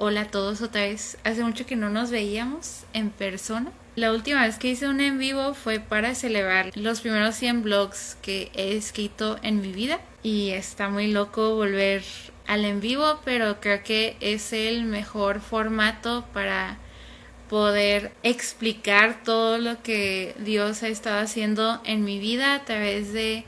Hola a todos otra vez. Hace mucho que no nos veíamos en persona. La última vez que hice un en vivo fue para celebrar los primeros 100 blogs que he escrito en mi vida. Y está muy loco volver al en vivo, pero creo que es el mejor formato para poder explicar todo lo que Dios ha estado haciendo en mi vida a través de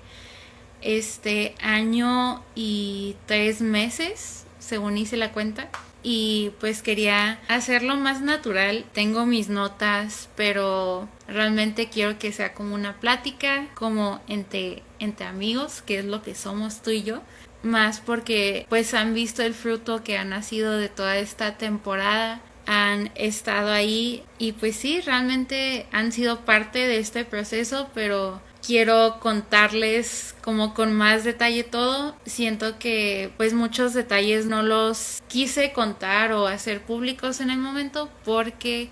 este año y 3 meses, según hice la cuenta. Y pues quería hacerlo más natural. Tengo mis notas, pero realmente quiero que sea como una plática, como entre amigos, que es lo que somos tú y yo. Más porque pues han visto el fruto que ha nacido de toda esta temporada, han estado ahí y pues sí, realmente han sido parte de este proceso, pero quiero contarles como con más detalle todo. Siento que pues muchos detalles no los quise contar o hacer públicos en el momento porque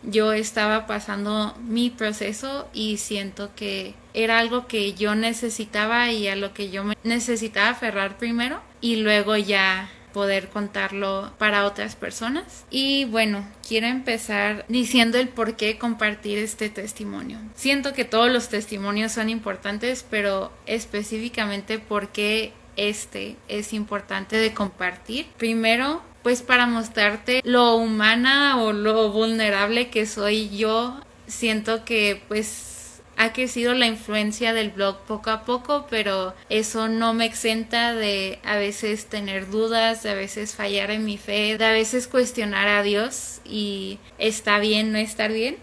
yo estaba pasando mi proceso y siento que era algo que yo necesitaba y a lo que yo me necesitaba aferrar primero y luego ya poder contarlo para otras personas. Y bueno, quiero empezar diciendo el por qué compartir este testimonio. Siento que todos los testimonios son importantes, pero específicamente por qué este es importante de compartir. Primero, pues para mostrarte lo humana o lo vulnerable que soy yo. Siento que pues ha crecido la influencia del blog poco a poco, pero eso no me exenta de a veces tener dudas, de a veces fallar en mi fe, de a veces cuestionar a Dios y está bien no estar bien.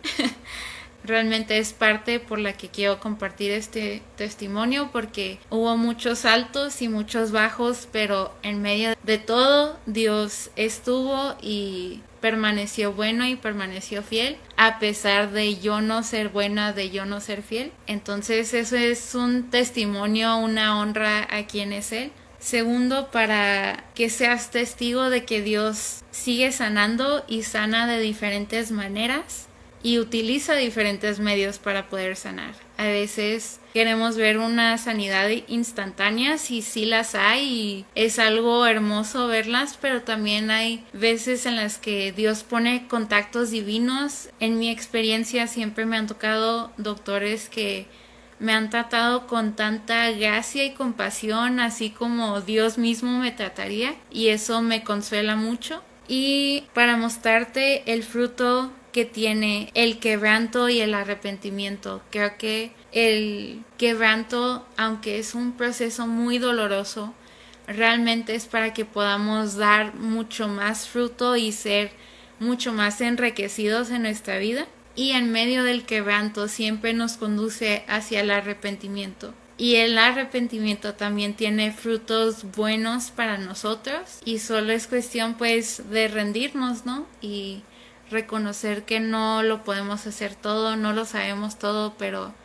Realmente es parte por la que quiero compartir este testimonio porque hubo muchos altos y muchos bajos, pero en medio de todo Dios estuvo y permaneció bueno y permaneció fiel a pesar de yo no ser buena, de yo no ser fiel. Entonces eso es un testimonio, una honra a quien es Él. Segundo, para que seas testigo de que Dios sigue sanando y sana de diferentes maneras y utiliza diferentes medios para poder sanar. A veces queremos ver una sanidad instantánea, sí las hay y es algo hermoso verlas, pero también hay veces en las que Dios pone contactos divinos. En mi experiencia siempre me han tocado doctores que me han tratado con tanta gracia y compasión, así como Dios mismo me trataría, y eso me consuela mucho. Y para mostrarte el fruto que tiene el quebranto y el arrepentimiento. Creo que el quebranto, aunque es un proceso muy doloroso, realmente es para que podamos dar mucho más fruto y ser mucho más enriquecidos en nuestra vida. Y en medio del quebranto siempre nos conduce hacia el arrepentimiento. Y el arrepentimiento también tiene frutos buenos para nosotros y solo es cuestión pues de rendirnos, ¿no? Y reconocer que no lo podemos hacer todo, no lo sabemos todo, pero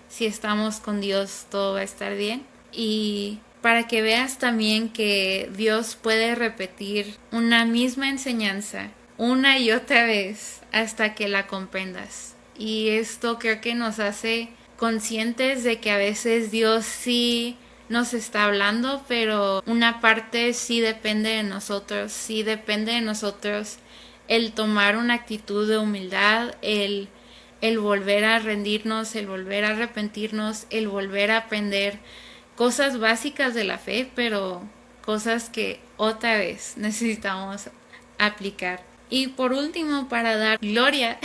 si estamos con Dios todo va a estar bien. Y para que veas también que Dios puede repetir una misma enseñanza una y otra vez hasta que la comprendas. Y esto creo que nos hace conscientes de que a veces Dios sí nos está hablando, pero una parte sí depende de nosotros, el tomar una actitud de humildad, el volver a rendirnos, el volver a arrepentirnos, el volver a aprender cosas básicas de la fe, pero cosas que otra vez necesitamos aplicar. Y por último, para dar gloria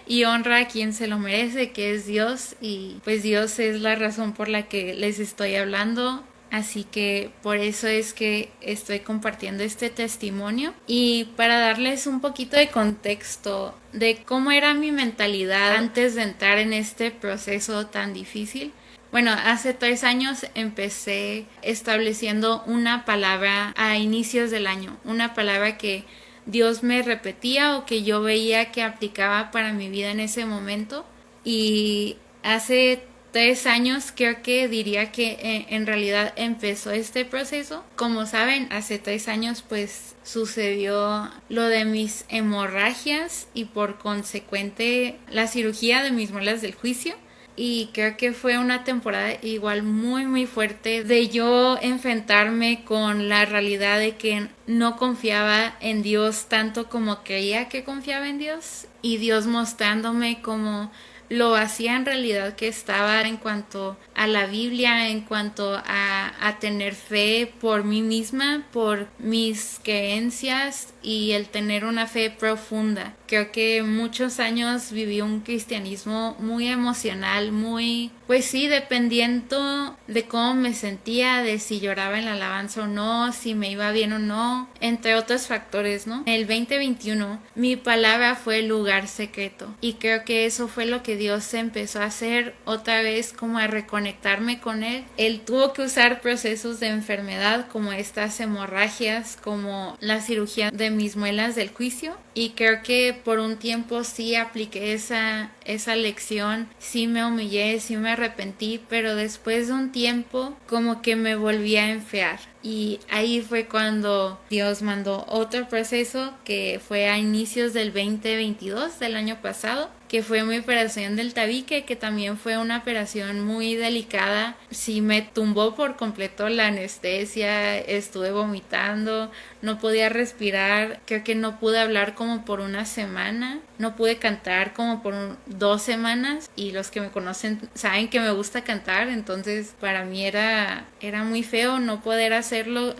y honra a quien se lo merece, que es Dios, y pues Dios es la razón por la que les estoy hablando. Así que por eso es que estoy compartiendo este testimonio y para darles un poquito de contexto de cómo era mi mentalidad antes de entrar en este proceso tan difícil. Bueno, hace 3 años empecé estableciendo una palabra a inicios del año, una palabra que Dios me repetía o que yo veía que aplicaba para mi vida en ese momento. Y hace 3 años creo que diría que en realidad empezó este proceso. Como saben, hace 3 años pues sucedió lo de mis hemorragias y por consecuente la cirugía de mis muelas del juicio. y creo que fue una temporada igual muy muy fuerte de yo enfrentarme con la realidad de que no confiaba en Dios tanto como creía que confiaba en Dios, y Dios mostrándome como lo hacía en realidad que estaba en cuanto a la Biblia, en cuanto a tener fe por mí misma, por mis creencias y el tener una fe profunda. Creo que muchos años viví un cristianismo muy emocional, muy, pues sí, dependiendo de cómo me sentía, de si lloraba en la alabanza o no, si me iba bien o no, entre otros factores, ¿no? En el 2021 mi palabra fue lugar secreto, y creo que eso fue lo que Dios empezó a hacer otra vez, como a reconectarme con Él. Él tuvo que usar procesos de enfermedad como estas hemorragias, como la cirugía de mis muelas del juicio, y creo que por un tiempo sí apliqué esa lección, sí me humillé, sí me arrepentí, pero después de un tiempo como que me volví a enfriar. Y ahí fue cuando Dios mandó otro proceso, que fue a inicios del 2022, del año pasado, que fue mi operación del tabique, que también fue una operación muy delicada. Sí, me tumbó por completo la anestesia, estuve vomitando, no podía respirar, creo que no pude hablar como por una semana, no pude cantar como por 2 semanas, y los que me conocen saben que me gusta cantar, entonces para mí era muy feo no poder hacerlo,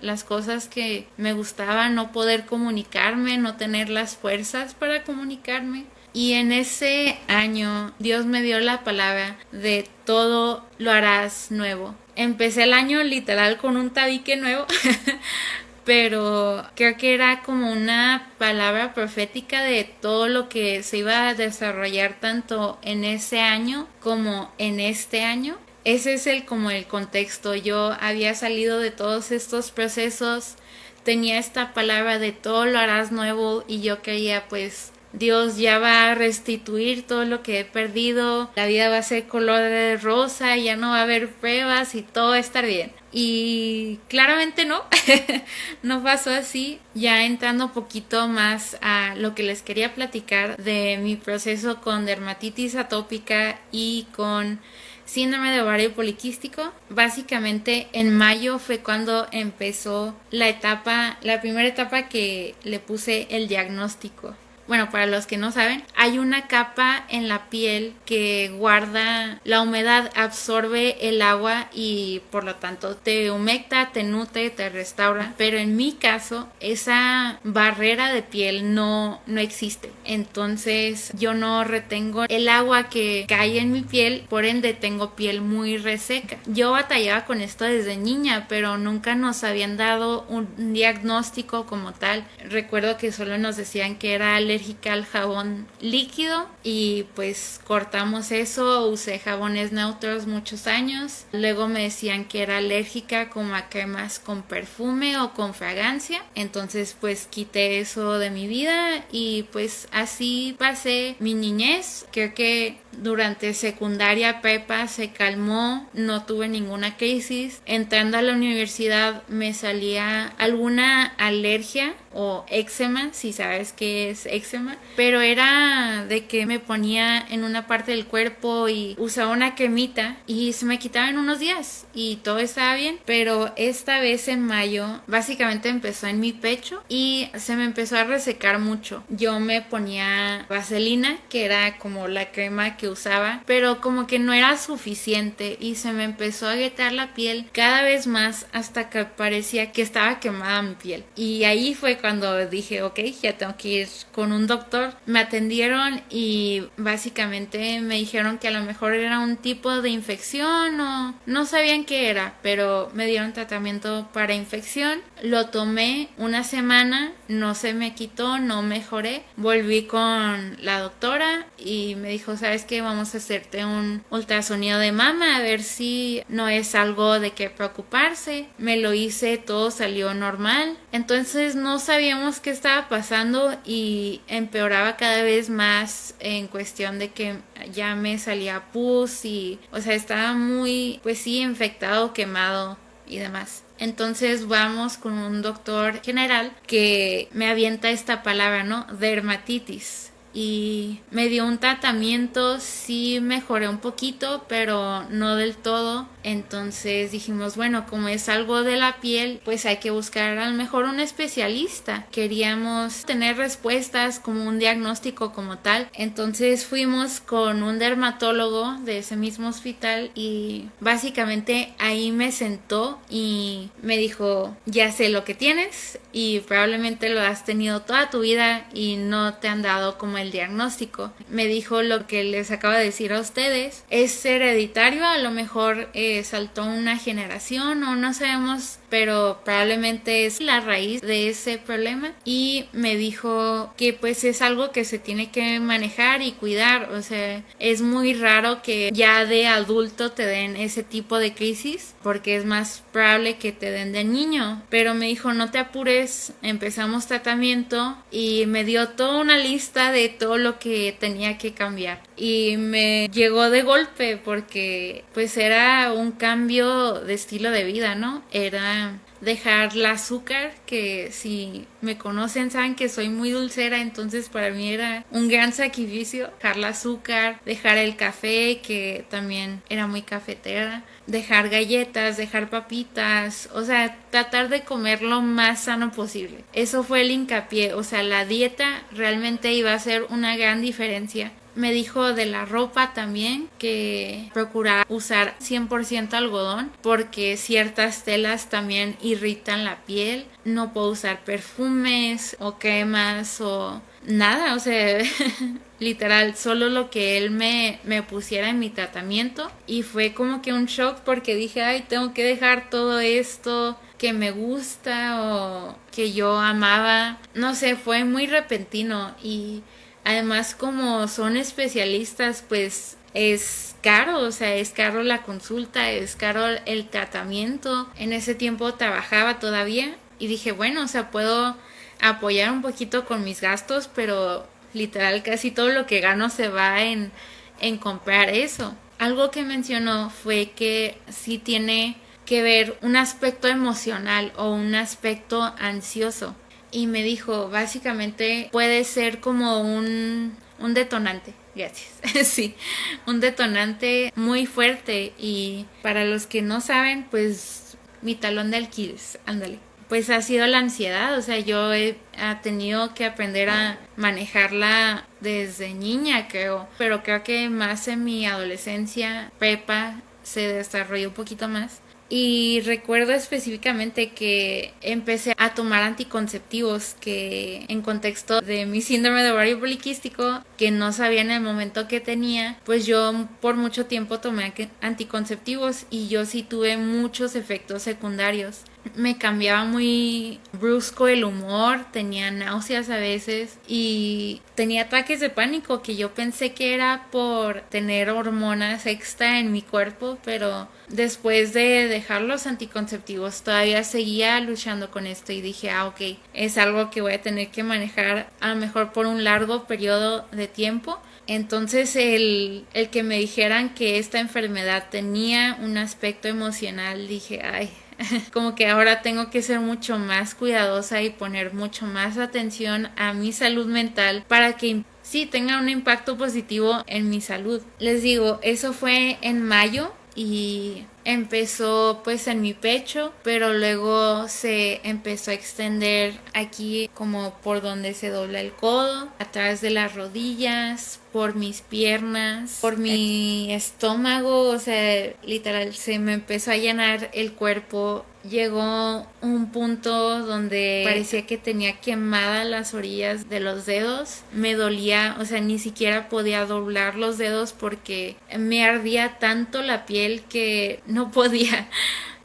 las cosas que me gustaban, no poder comunicarme, no tener las fuerzas para comunicarme. Y en ese año Dios me dio la palabra de todo lo harás nuevo. Empecé el año literal con un tabique nuevo, pero creo que era como una palabra profética de todo lo que se iba a desarrollar tanto en ese año como en este año. Ese es como el contexto. Yo había salido de todos estos procesos, tenía esta palabra de todo lo harás nuevo, y yo creía, pues Dios ya va a restituir todo lo que he perdido, la vida va a ser color de rosa, ya no va a haber pruebas y todo va a estar bien. Y claramente no, no pasó así. Ya entrando un poquito más a lo que les quería platicar de mi proceso con dermatitis atópica y con síndrome de ovario poliquístico. Básicamente en mayo fue cuando empezó la primera etapa que le puse el diagnóstico. Bueno, para los que no saben, hay una capa en la piel que guarda la humedad, absorbe el agua y por lo tanto te humecta, te nutre, te restaura. Pero en mi caso, esa barrera de piel no existe. Entonces yo no retengo el agua que cae en mi piel, por ende tengo piel muy reseca. Yo batallaba con esto desde niña, pero nunca nos habían dado un diagnóstico como tal. Recuerdo que solo nos decían que era alérgica al jabón líquido, y pues cortamos eso. Usé jabones neutros muchos años. Luego me decían que era alérgica como a cremas con perfume o con fragancia, entonces pues quité eso de mi vida, y pues así pasé mi niñez. Creo que durante secundaria, prepa se calmó, no tuve ninguna crisis. Entrando a la universidad me salía alguna alergia o eczema, si sabes qué es eczema, pero era de que me ponía en una parte del cuerpo y usaba una cremita y se me quitaba en unos días y todo estaba bien. Pero esta vez en mayo básicamente empezó en mi pecho y se me empezó a resecar mucho. Yo me ponía vaselina, que era como la crema que usaba, pero como que no era suficiente y se me empezó a agrietar la piel cada vez más hasta que parecía que estaba quemada mi piel. Y ahí fue cuando dije, ok, ya tengo que ir con un doctor. Me atendieron y básicamente me dijeron que a lo mejor era un tipo de infección o no sabían qué era, pero me dieron tratamiento para infección. Lo tomé una semana, no se me quitó, no mejoré. Volví con la doctora y me dijo, ¿sabes qué? Vamos a hacerte un ultrasonido de mama a ver si no es algo de qué preocuparse. Me lo hice, todo salió normal. Entonces no sabíamos qué estaba pasando y empeoraba cada vez más en cuestión de que ya me salía pus y, o sea, estaba muy, pues sí, infectado, quemado y demás. Entonces vamos con un doctor general que me avienta esta palabra, ¿no? Dermatitis. y me dio un tratamiento, sí mejoré un poquito, pero no del todo. Entonces dijimos, bueno, como es algo de la piel, pues hay que buscar a lo mejor un especialista. Queríamos tener respuestas como un diagnóstico como tal. Entonces fuimos con un dermatólogo de ese mismo hospital y básicamente ahí me sentó y me dijo, ya sé lo que tienes y probablemente lo has tenido toda tu vida y no te han dado como el diagnóstico. Me dijo lo que les acabo de decir a ustedes, es hereditario, a lo mejor saltó una generación o no sabemos, pero probablemente es la raíz de ese problema. Y me dijo que pues es algo que se tiene que manejar y cuidar, o sea, es muy raro que ya de adulto te den ese tipo de crisis porque es más probable que te den de niño. Pero me dijo, no te apures, empezamos tratamiento y me dio toda una lista de todo lo que tenía que cambiar y me llegó de golpe porque pues era un cambio de estilo de vida, ¿no? Era dejar el azúcar, que si me conocen saben que soy muy dulcera, entonces para mí era un gran sacrificio dejar el azúcar, dejar el café, que también era muy cafetera, dejar galletas, dejar papitas, o sea, tratar de comer lo más sano posible. Eso fue el hincapié, o sea, la dieta realmente iba a ser una gran diferencia. Me dijo de la ropa también que procurara usar 100% algodón porque ciertas telas también irritan la piel. No puedo usar perfumes o cremas o nada, o sea, literal, solo lo que él me pusiera en mi tratamiento. Y fue como que un shock porque dije, ay, tengo que dejar todo esto que me gusta o que yo amaba. No sé, fue muy repentino y además como son especialistas, pues es caro, o sea, es caro la consulta, es caro el tratamiento. En ese tiempo trabajaba todavía y dije, bueno, o sea, puedo apoyar un poquito con mis gastos, pero literal casi todo lo que gano se va en comprar eso. Algo que mencionó fue que sí tiene que ver un aspecto emocional o un aspecto ansioso. Y me dijo, básicamente puede ser como un detonante. Gracias. Sí, un detonante muy fuerte. Y para los que no saben, pues mi talón de Aquiles, ándale. Pues ha sido la ansiedad, o sea, yo he tenido que aprender a manejarla desde niña, creo. Pero creo que más en mi adolescencia, prepa, se desarrolló un poquito más. Y recuerdo específicamente que empecé a tomar anticonceptivos que en contexto de mi síndrome de ovario poliquístico, que no sabía en el momento que tenía, pues yo por mucho tiempo tomé anticonceptivos y yo sí tuve muchos efectos secundarios. Me cambiaba muy brusco el humor, tenía náuseas a veces y tenía ataques de pánico que yo pensé que era por tener hormonas extra en mi cuerpo, pero después de dejar los anticonceptivos todavía seguía luchando con esto y dije, ok, es algo que voy a tener que manejar a lo mejor por un largo periodo de tiempo. Entonces el que me dijeran que esta enfermedad tenía un aspecto emocional, dije, ay, como que ahora tengo que ser mucho más cuidadosa y poner mucho más atención a mi salud mental para que sí tenga un impacto positivo en mi salud. Les digo, eso fue en mayo y empezó pues en mi pecho, pero luego se empezó a extender aquí como por donde se dobla el codo, atrás de las rodillas, por mis piernas, por mi estómago, o sea, literal se me empezó a llenar el cuerpo. Llegó un punto donde parecía que tenía quemadas las orillas de los dedos. Me dolía, o sea, ni siquiera podía doblar los dedos porque me ardía tanto la piel que no podía.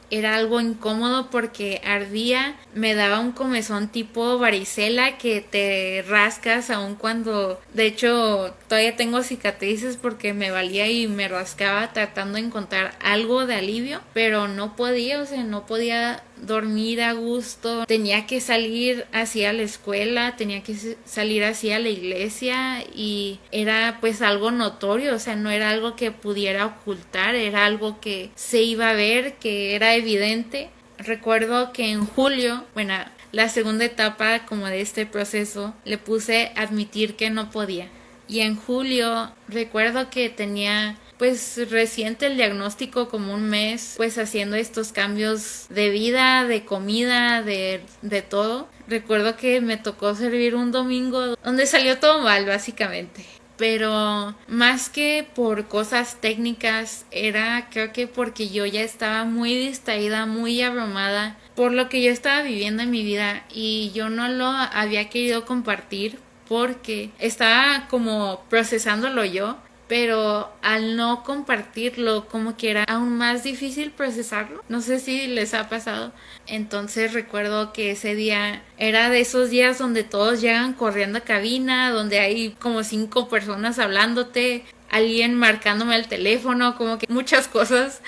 Era algo incómodo porque ardía, me daba un comezón tipo varicela que te rascas aun cuando, de hecho, todavía tengo cicatrices porque me valía y me rascaba tratando de encontrar algo de alivio, pero no podía, o sea, no podía dormir a gusto, tenía que salir hacia la escuela, tenía que salir hacia la iglesia y era pues algo notorio, o sea, no era algo que pudiera ocultar, era algo que se iba a ver, que era evidente. Recuerdo que en julio, bueno, la segunda etapa como de este proceso le puse admitir que no podía. Y en julio recuerdo que tenía pues reciente el diagnóstico, como un mes pues haciendo estos cambios de vida, de comida, de todo. Recuerdo que me tocó servir un domingo donde salió todo mal básicamente. Pero más que por cosas técnicas, era creo que porque yo ya estaba muy distraída, muy abrumada por lo que yo estaba viviendo en mi vida, y yo no lo había querido compartir porque estaba como procesándolo yo, pero al no compartirlo como que era aún más difícil procesarlo. No sé si les ha pasado. Entonces recuerdo que ese día era de esos días donde todos llegan corriendo a cabina, donde hay como 5 personas hablándote, alguien marcándome el teléfono, como que muchas cosas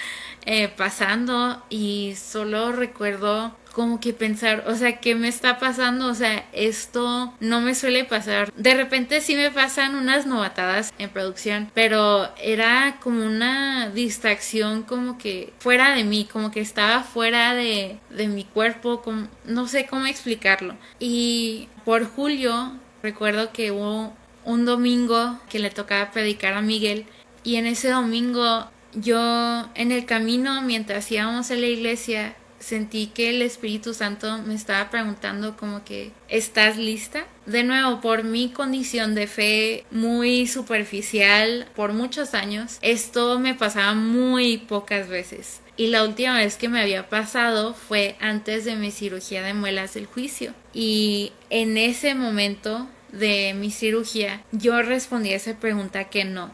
pasando, y solo recuerdo como que pensar, o sea, ¿qué me está pasando? O sea, esto no me suele pasar. De repente sí me pasan unas novatadas en producción, pero era como una distracción como que fuera de mí, como que estaba fuera de mi cuerpo, como, no sé cómo explicarlo. Y por julio recuerdo que hubo un domingo que le tocaba predicar a Miguel, y en ese domingo yo en el camino mientras íbamos a la iglesia sentí que el Espíritu Santo me estaba preguntando como que ¿estás lista? De nuevo, por mi condición de fe muy superficial por muchos años, esto me pasaba muy pocas veces. Y la última vez que me había pasado fue antes de mi cirugía de muelas del juicio. Y en ese momento de mi cirugía yo respondí a esa pregunta que no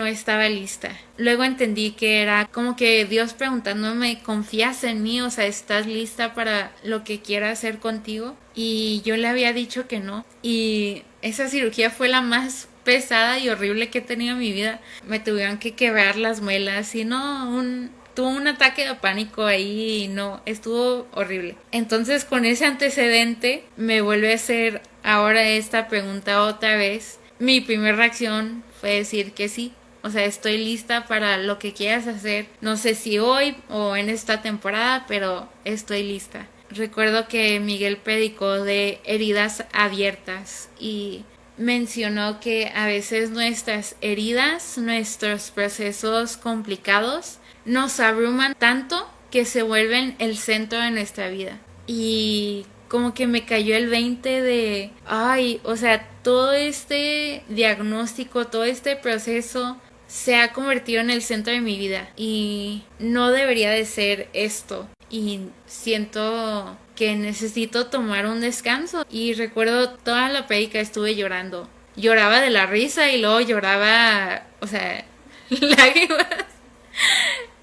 estaba lista. Luego entendí que era como que Dios preguntándome, ¿confías en mí? O sea, ¿estás lista para lo que quiera hacer contigo? Y yo le había dicho que no. Y esa cirugía fue la más pesada y horrible que he tenido en mi vida. Me tuvieron que quebrar las muelas y tuvo un ataque de pánico ahí y no, estuvo horrible. Entonces con ese antecedente me vuelve a hacer ahora esta pregunta otra vez. Mi primera reacción fue decir que sí. O sea, estoy lista para lo que quieras hacer. No sé si hoy o en esta temporada, pero estoy lista. Recuerdo que Miguel predicó de heridas abiertas y mencionó que a veces nuestras heridas, nuestros procesos complicados, nos abruman tanto que se vuelven el centro de nuestra vida. Y como que me cayó el 20 de, o sea, todo este diagnóstico, todo este proceso se ha convertido en el centro de mi vida y no debería de ser esto. Y siento que necesito tomar un descanso. Y recuerdo toda la prédica estuve llorando. Lloraba de la risa y luego lloraba, o sea, lágrimas.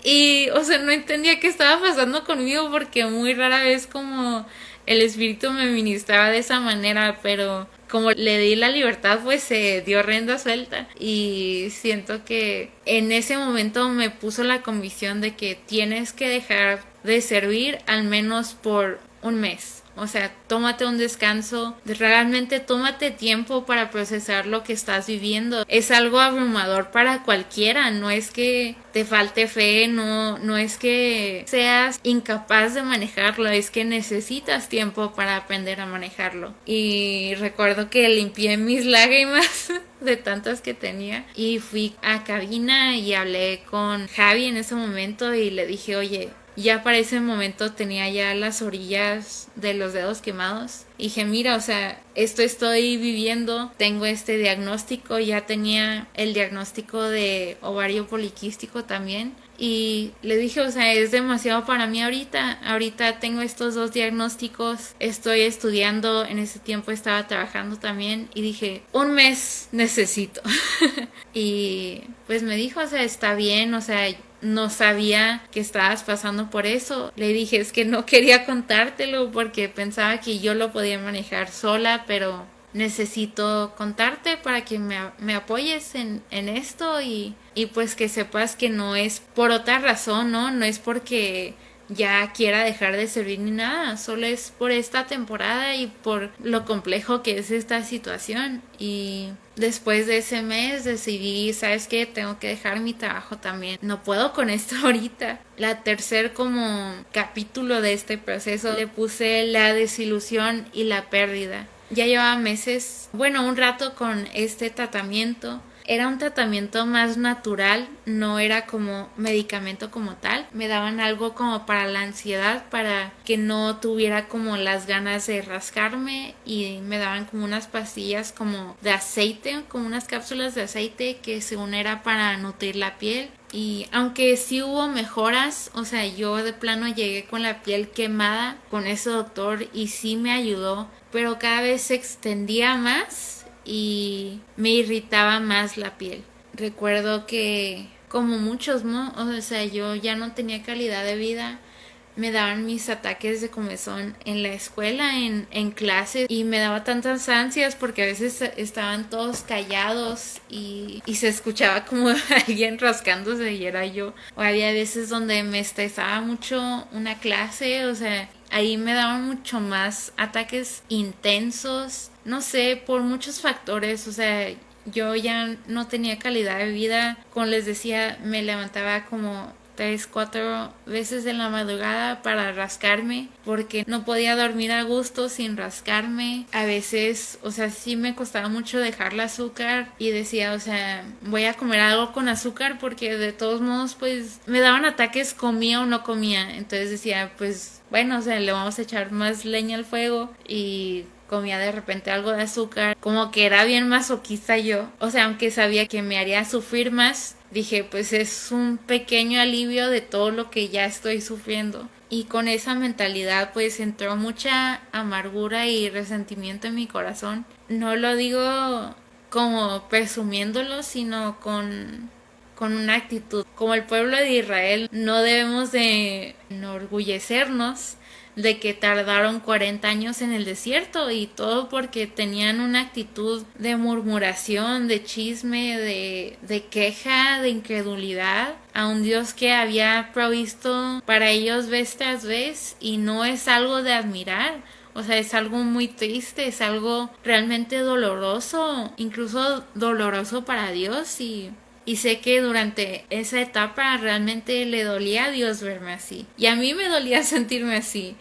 Y, o sea, no entendía qué estaba pasando conmigo porque muy rara vez como el espíritu me ministraba de esa manera, pero como le di la libertad, pues se dio rienda suelta. Y siento que en ese momento me puso la convicción de que tienes que dejar de servir al menos por un mes. O sea, tómate un descanso, realmente tómate tiempo para procesar lo que estás viviendo. Es algo abrumador para cualquiera, no es que te falte fe, no es que seas incapaz de manejarlo, es que necesitas tiempo para aprender a manejarlo. Y recuerdo que limpié mis lágrimas de tantas que tenía y fui a cabina y hablé con Javi en ese momento y le dije, oye, ya para ese momento tenía ya las orillas de los dedos quemados. Y dije, mira, o sea, esto estoy viviendo, tengo este diagnóstico, ya tenía el diagnóstico de ovario poliquístico también. Y le dije, o sea, es demasiado para mí ahorita. Ahorita tengo estos 2 diagnósticos, estoy estudiando, en ese tiempo estaba trabajando también. Y dije, un mes necesito. Y pues me dijo, o sea, está bien, o sea, no sabía que estabas pasando por eso. Le dije, es que no quería contártelo porque pensaba que yo lo podía manejar sola, pero necesito contarte para que me apoyes en esto y pues que sepas que no es por otra razón, no es porque ya quiera dejar de servir ni nada, solo es por esta temporada y por lo complejo que es esta situación. Y Después de ese mes decidí, ¿sabes qué? Tengo que dejar mi trabajo también. No puedo con esto ahorita. La tercer como capítulo de este proceso le puse la desilusión y la pérdida. Ya llevaba meses, bueno, un rato con este tratamiento. Era un tratamiento más natural, no era como medicamento como tal. Me daban algo como para la ansiedad, para que no tuviera como las ganas de rascarme, y me daban como unas pastillas como de aceite, como unas cápsulas de aceite que según era para nutrir la piel. Y aunque sí hubo mejoras, o sea, yo de plano llegué con la piel quemada con ese doctor y sí me ayudó, pero cada vez se extendía más y me irritaba más la piel. Recuerdo que como muchos, ¿no? O sea, yo ya no tenía calidad de vida. Me daban mis ataques de comezón en la escuela, en clases, y me daba tantas ansias porque a veces estaban todos callados y se escuchaba como alguien rascándose y era yo. O había veces donde me estresaba mucho una clase, o sea, ahí me daban mucho más ataques intensos, no sé, por muchos factores, o sea, yo ya no tenía calidad de vida. Como les decía, me levantaba como 3, 4 veces en la madrugada para rascarme porque no podía dormir a gusto sin rascarme. A veces, o sea, sí me costaba mucho dejar el azúcar y decía, o sea, voy a comer algo con azúcar porque de todos modos pues me daban ataques, comía o no comía. Entonces decía, pues bueno, o sea, le vamos a echar más leña al fuego, y comía de repente algo de azúcar, como que era bien masoquista yo, o sea, aunque sabía que me haría sufrir más, dije, pues es un pequeño alivio de todo lo que ya estoy sufriendo. Y con esa mentalidad pues entró mucha amargura y resentimiento en mi corazón. No lo digo como presumiéndolo, sino con una actitud. Como el pueblo de Israel, no debemos de enorgullecernos de que tardaron 40 años en el desierto, y todo porque tenían una actitud de murmuración, de chisme, de queja, de incredulidad a un Dios que había provisto para ellos vez tras vez, y no es algo de admirar. O sea, es algo muy triste, es algo realmente doloroso, incluso doloroso para Dios, y sé que durante esa etapa realmente le dolía a Dios verme así. Y a mí me dolía sentirme así.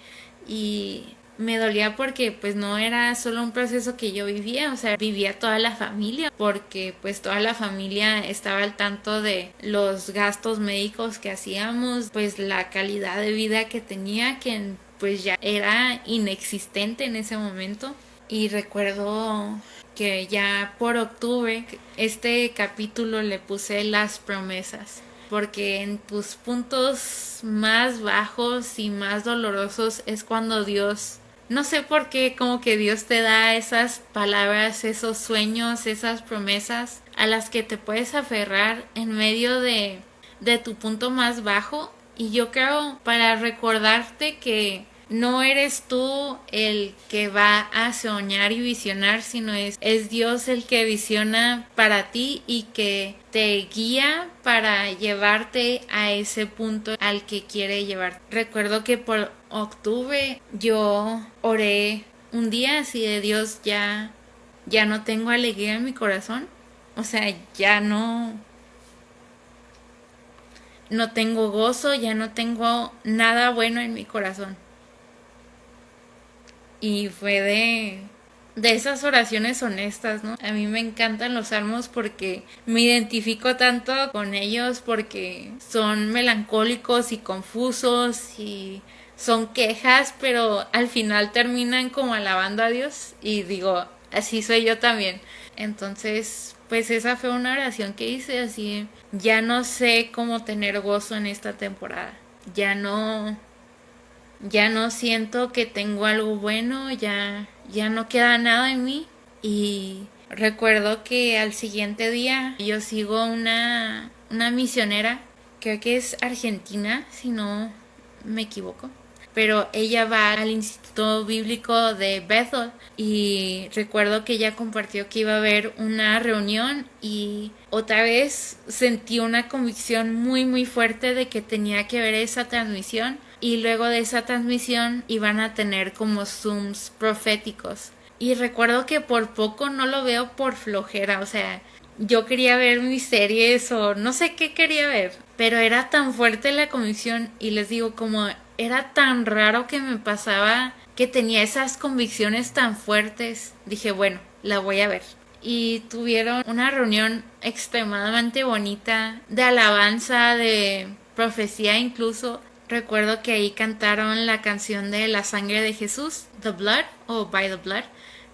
Y me dolía porque pues no era solo un proceso que yo vivía, o sea, vivía toda la familia, porque pues toda la familia estaba al tanto de los gastos médicos que hacíamos, pues la calidad de vida que tenía, que pues ya era inexistente en ese momento. Y recuerdo que ya por octubre este capítulo le puse las promesas, porque en tus puntos más bajos y más dolorosos es cuando Dios, no sé por qué, como que Dios te da esas palabras, esos sueños, esas promesas a las que te puedes aferrar en medio de tu punto más bajo. Y yo creo para recordarte que no eres tú el que va a soñar y visionar, sino es Dios el que visiona para ti y que te guía para llevarte a ese punto al que quiere llevar. Recuerdo que por octubre yo oré un día así de Dios, ya no tengo alegría en mi corazón. O sea, ya no tengo gozo, ya no tengo nada bueno en mi corazón. Y fue de esas oraciones honestas, ¿no? A mí me encantan los salmos porque me identifico tanto con ellos, porque son melancólicos y confusos y son quejas, pero al final terminan como alabando a Dios, y digo, así soy yo también. Entonces, pues esa fue una oración que hice así. Ya no sé cómo tener gozo en esta temporada. Ya no siento que tengo algo bueno, ya no queda nada en mí. Y recuerdo que al siguiente día yo sigo una misionera, creo que es argentina, si no me equivoco, pero ella va al Instituto Bíblico de Bethel, y recuerdo que ella compartió que iba a haber una reunión, y otra vez sentí una convicción muy muy fuerte de que tenía que ver esa transmisión, y luego de esa transmisión iban a tener como Zooms proféticos. Y recuerdo que por poco no lo veo por flojera, o sea, yo quería ver mis series o no sé qué quería ver, pero era tan fuerte la convicción y les digo, como era tan raro que me pasaba que tenía esas convicciones tan fuertes, dije, bueno, la voy a ver. Y tuvieron una reunión extremadamente bonita de alabanza, de profecía incluso. Recuerdo que ahí cantaron la canción de La sangre de Jesús, The Blood o By the Blood,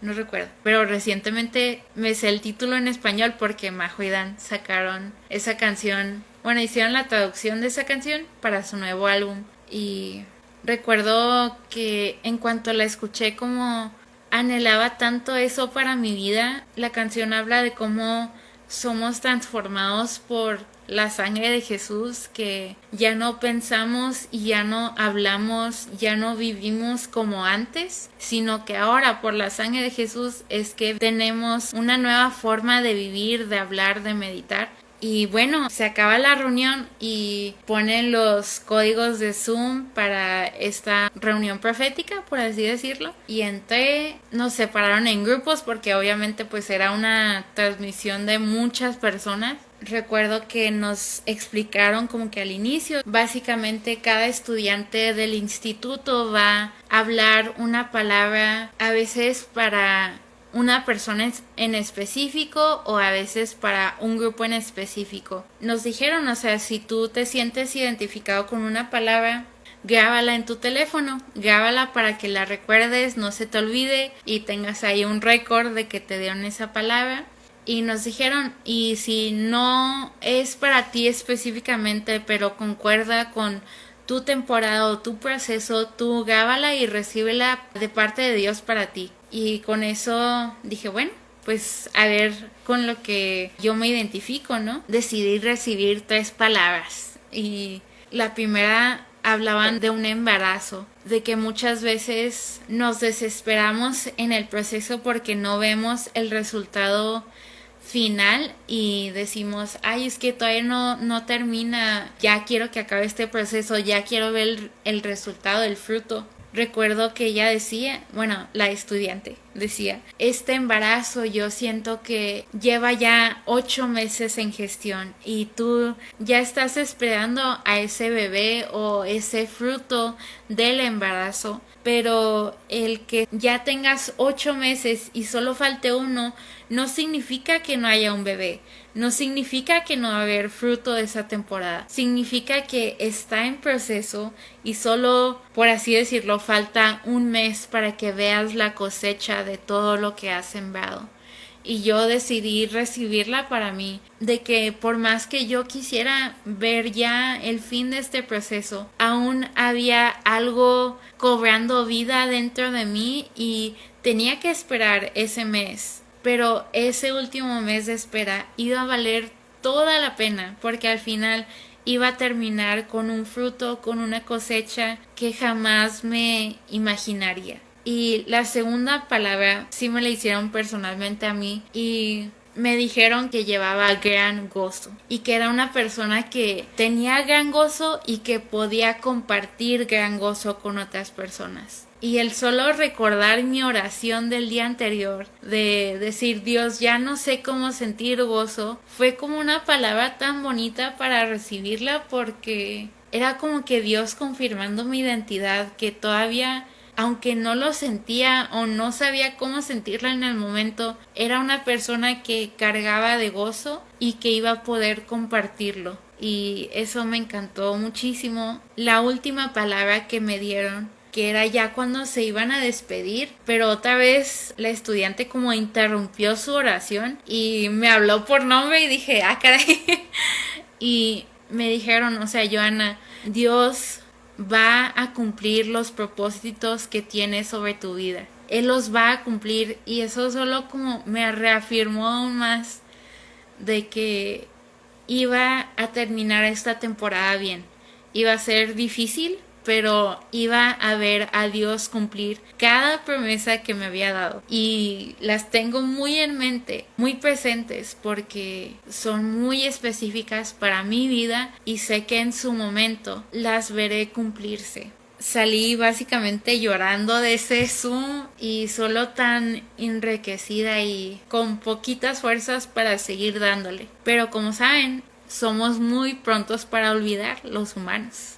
no recuerdo. Pero recientemente me sé el título en español porque Majo y Dan sacaron esa canción. Bueno, hicieron la traducción de esa canción para su nuevo álbum. Y recuerdo que en cuanto la escuché, como anhelaba tanto eso para mi vida. La canción habla de cómo somos transformados por la sangre de Jesús, que ya no pensamos y ya no hablamos, ya no vivimos como antes, sino que ahora por la sangre de Jesús es que tenemos una nueva forma de vivir, de hablar, de meditar. Y bueno, se acaba la reunión y ponen los códigos de Zoom para esta reunión profética, por así decirlo. Y entré, nos separaron en grupos porque obviamente pues era una transmisión de muchas personas. Recuerdo que nos explicaron como que al inicio, básicamente cada estudiante del instituto va a hablar una palabra, a veces para una persona en específico o a veces para un grupo en específico. Nos dijeron, o sea, si tú te sientes identificado con una palabra, grábala en tu teléfono, grábala para que la recuerdes, no se te olvide y tengas ahí un récord de que te dieron esa palabra. Y nos dijeron, y si no es para ti específicamente, pero concuerda con tu temporada o tu proceso, tú grábala y recíbela de parte de Dios para ti. Y con eso dije, bueno, pues a ver con lo que yo me identifico, ¿no? Decidí recibir 3 palabras. Y la primera hablaban de un embarazo, de que muchas veces nos desesperamos en el proceso porque no vemos el resultado final y decimos, ay, es que todavía no termina, ya quiero que acabe este proceso, ya quiero ver el resultado, el fruto. Recuerdo que ella decía, bueno, la estudiante decía, este embarazo yo siento que lleva ya 8 meses en gestión y tú ya estás esperando a ese bebé o ese fruto del embarazo, pero el que ya tengas 8 meses y solo falte uno no significa que no haya un bebé, no significa que no va a haber fruto de esa temporada, significa que está en proceso y solo, por así decirlo, falta un mes para que veas la cosecha de todo lo que has sembrado. Y yo decidí recibirla para mí, de que por más que yo quisiera ver ya el fin de este proceso, aún había algo cobrando vida dentro de mí y tenía que esperar ese mes. Pero ese último mes de espera iba a valer toda la pena, porque al final iba a terminar con un fruto, con una cosecha que jamás me imaginaría. Y la segunda palabra sí me la hicieron personalmente a mí y me dijeron que llevaba gran gozo y que era una persona que tenía gran gozo y que podía compartir gran gozo con otras personas. Y el solo recordar mi oración del día anterior, de decir, Dios, ya no sé cómo sentir gozo, fue como una palabra tan bonita para recibirla, porque era como que Dios confirmando mi identidad, que todavía, aunque no lo sentía o no sabía cómo sentirla en el momento, era una persona que cargaba de gozo y que iba a poder compartirlo. Y eso me encantó muchísimo. La última palabra que me dieron, que era ya cuando se iban a despedir, pero otra vez la estudiante como interrumpió su oración y me habló por nombre y dije, ah, caray. Y me dijeron, o sea, Johanna, Dios va a cumplir los propósitos que tiene sobre tu vida. Él los va a cumplir y eso solo como me reafirmó aún más de que iba a terminar esta temporada bien. Iba a ser difícil, pero iba a ver a Dios cumplir cada promesa que me había dado. Y las tengo muy en mente, muy presentes, porque son muy específicas para mi vida y sé que en su momento las veré cumplirse. salí básicamente llorando de ese Zoom y solo tan enriquecida y con poquitas fuerzas para seguir dándole. Pero como saben, somos muy prontos para olvidar, los humanos.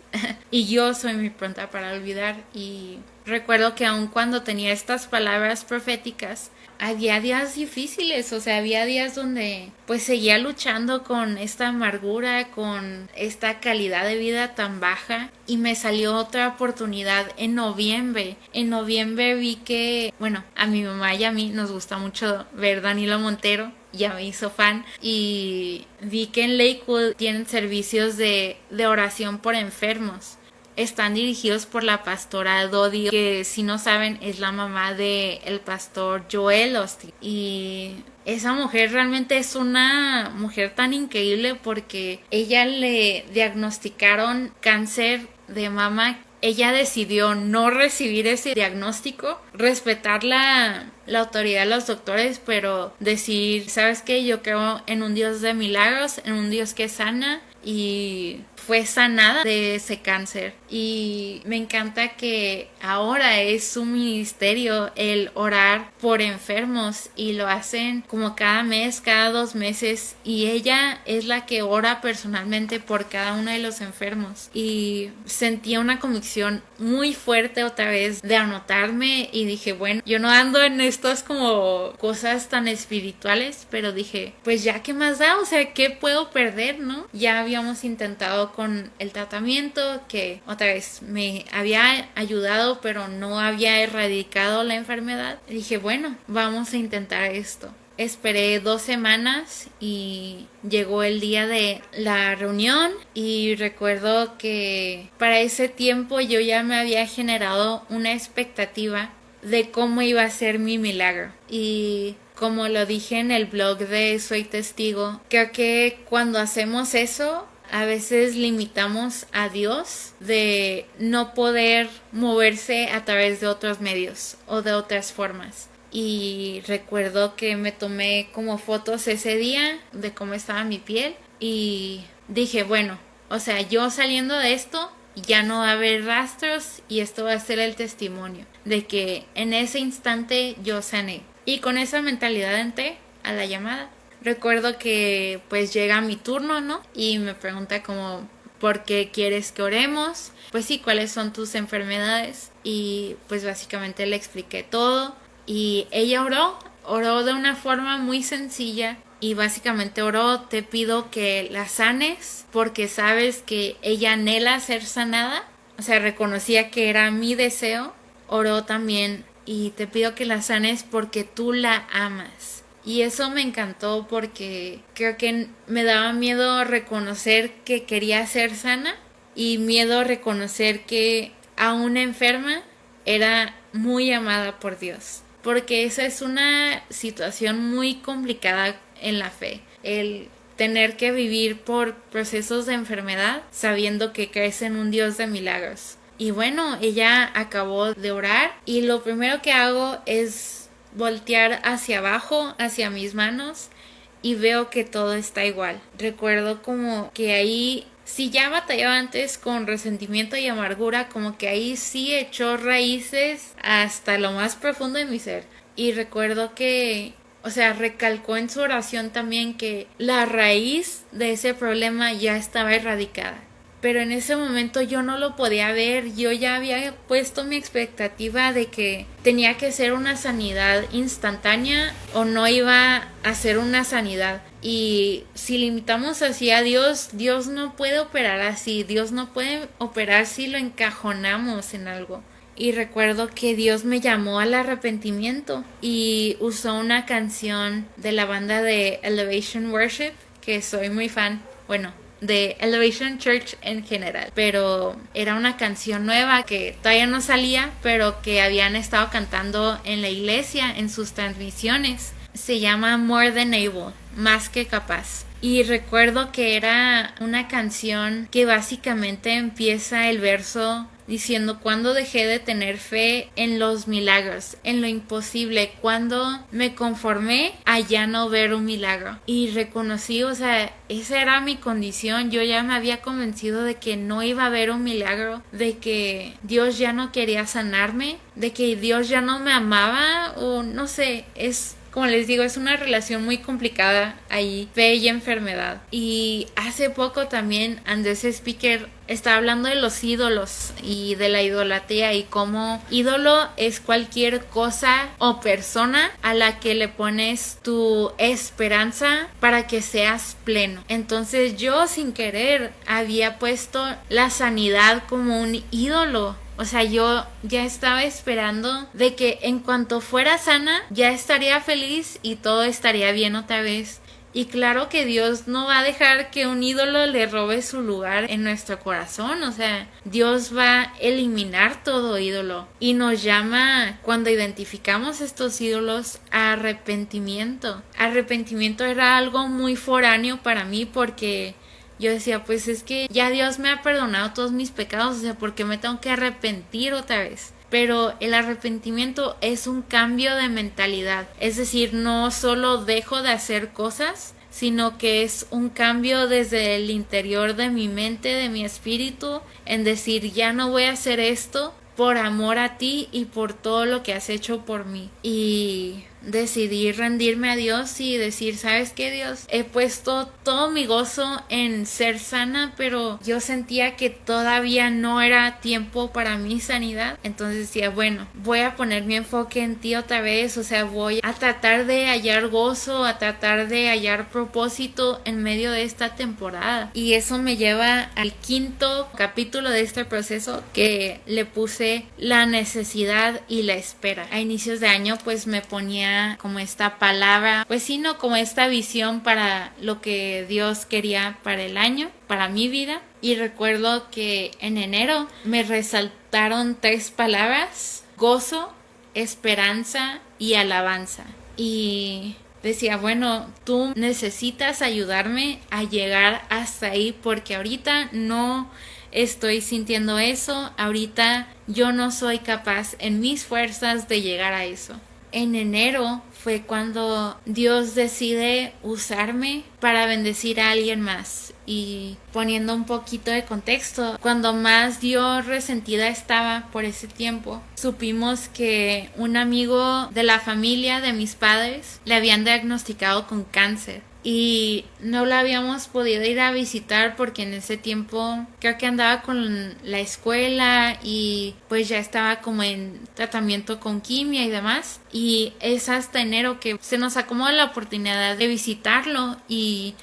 Y yo soy muy pronta para olvidar. Y recuerdo que aun cuando tenía estas palabras proféticas, había días difíciles, o sea, había días donde pues seguía luchando con esta amargura, con esta calidad de vida tan baja, y me salió otra oportunidad en noviembre. En noviembre vi que, bueno, a mi mamá y a mí nos gusta mucho ver Danilo Montero, ya me hizo fan, y vi que en Lakewood tienen servicios de oración por enfermos. Están dirigidos por la pastora Dodi, que si no saben es la mamá de el pastor Joel Osteen. Y esa mujer realmente es una mujer tan increíble porque ella le diagnosticaron cáncer de mama. Ella decidió no recibir ese diagnóstico, respetar la autoridad de los doctores, pero decir, ¿sabes qué? Yo creo en un Dios de milagros, en un Dios que sana, y fue sanada de ese cáncer. Y me encanta que ahora es su ministerio el orar por enfermos, y lo hacen como cada mes, cada 2 meses, y ella es la que ora personalmente por cada uno de los enfermos. Y sentía una convicción muy fuerte otra vez de anotarme, y dije, bueno, yo no ando en estas como cosas tan espirituales, pero dije, pues ya, ¿qué más da? O sea, ¿qué puedo perder, no? Ya habíamos intentado con el tratamiento, que otra vez me había ayudado, pero no había erradicado la enfermedad. Dije, bueno, vamos a intentar esto. Esperé 2 semanas y llegó el día de la reunión, y recuerdo que para ese tiempo yo ya me había generado una expectativa de cómo iba a ser mi milagro. Y como lo dije en el blog de Soy Testigo, creo que cuando hacemos eso, a veces limitamos a Dios de no poder moverse a través de otros medios o de otras formas. Y recuerdo que me tomé como fotos ese día de cómo estaba mi piel, y dije, bueno, o sea, yo saliendo de esto ya no va a haber rastros, y esto va a ser el testimonio de que en ese instante yo sané. Y con esa mentalidad entré a la llamada. Recuerdo que pues llega mi turno, ¿no? Y me pregunta como, ¿por qué quieres que oremos? Pues sí, ¿cuáles son tus enfermedades? Y pues básicamente le expliqué todo. Y ella oró de una forma muy sencilla, y básicamente oró, te pido que la sanes porque sabes que ella anhela ser sanada. O sea, reconocía que era mi deseo. Oró también, y te pido que la sanes porque tú la amas. Y eso me encantó porque creo que me daba miedo reconocer que quería ser sana, y miedo reconocer que aún enferma era muy amada por Dios. Porque esa es una situación muy complicada en la fe, el tener que vivir por procesos de enfermedad sabiendo que crees en un Dios de milagros. Y bueno, ella acabó de orar, y lo primero que hago es voltear hacia abajo, hacia mis manos, y veo que todo está igual. Recuerdo como que ahí, si ya batallaba antes con resentimiento y amargura, como que ahí sí echó raíces hasta lo más profundo de mi ser. Y recuerdo que, o sea, recalcó en su oración también que la raíz de ese problema ya estaba erradicada. Pero en ese momento yo no lo podía ver. Yo ya había puesto mi expectativa de que tenía que ser una sanidad instantánea o no iba a ser una sanidad. Y si limitamos así a Dios, Dios no puede operar así. Dios no puede operar si lo encajonamos en algo. Y recuerdo que Dios me llamó al arrepentimiento y usó una canción de la banda de Elevation Worship, que soy muy fan. Bueno, de Elevation Church en general, pero era una canción nueva que todavía no salía, pero que habían estado cantando en la iglesia en sus transmisiones. Se llama More Than Able. más que capaz. Y recuerdo que era una canción que básicamente empieza el verso diciendo: cuando dejé de tener fe en los milagros, en lo imposible, cuando me conformé a ya no ver un milagro. Y reconocí, o sea, esa era mi condición. Yo ya me había convencido de que no iba a haber un milagro, de que Dios ya no quería sanarme, de que Dios ya no me amaba, o no sé, como les digo, es una relación muy complicada ahí, fe y enfermedad. Y hace poco también Andrés Speaker está hablando de los ídolos y de la idolatría, y cómo ídolo es cualquier cosa o persona a la que le pones tu esperanza para que seas pleno. Entonces yo sin querer había puesto la sanidad como un ídolo. O sea, yo ya estaba esperando de que en cuanto fuera sana, ya estaría feliz y todo estaría bien otra vez. Y claro que Dios no va a dejar que un ídolo le robe su lugar en nuestro corazón. O sea, Dios va a eliminar todo ídolo. Y nos llama, cuando identificamos estos ídolos, a arrepentimiento. Arrepentimiento era algo muy foráneo para mí, porque yo decía, pues es que ya Dios me ha perdonado todos mis pecados, o sea, ¿por qué me tengo que arrepentir otra vez? Pero el arrepentimiento es un cambio de mentalidad, es decir, no solo dejo de hacer cosas, sino que es un cambio desde el interior de mi mente, de mi espíritu, en decir, ya no voy a hacer esto por amor a ti y por todo lo que has hecho por mí. Y decidí rendirme a Dios y decir, ¿sabes qué, Dios? He puesto todo mi gozo en ser sana, pero yo sentía que todavía no era tiempo para mi sanidad. Entonces decía, bueno, voy a poner mi enfoque en ti otra vez. O sea, voy a tratar de hallar gozo, a tratar de hallar propósito en medio de esta temporada. Y eso me lleva al 5º capítulo de este proceso, que le puse la necesidad y la espera. A inicios de año pues me ponía como esta palabra, pues sí, no, como esta visión para lo que Dios quería para el año, para mi vida. Y recuerdo que en enero me resaltaron 3 palabras: gozo, esperanza y alabanza. Y decía, bueno, tú necesitas ayudarme a llegar hasta ahí, porque ahorita no estoy sintiendo eso, ahorita yo no soy capaz en mis fuerzas de llegar a eso. En enero fue cuando Dios decide usarme para bendecir a alguien más. Y poniendo un poquito de contexto, cuando más yo resentida estaba por ese tiempo, supimos que un amigo de la familia de mis padres le habían diagnosticado con cáncer. Y no la habíamos podido ir a visitar porque en ese tiempo creo que andaba con la escuela y pues ya estaba como en tratamiento con quimio y demás. Y es hasta enero que se nos acomoda la oportunidad de visitarlo, y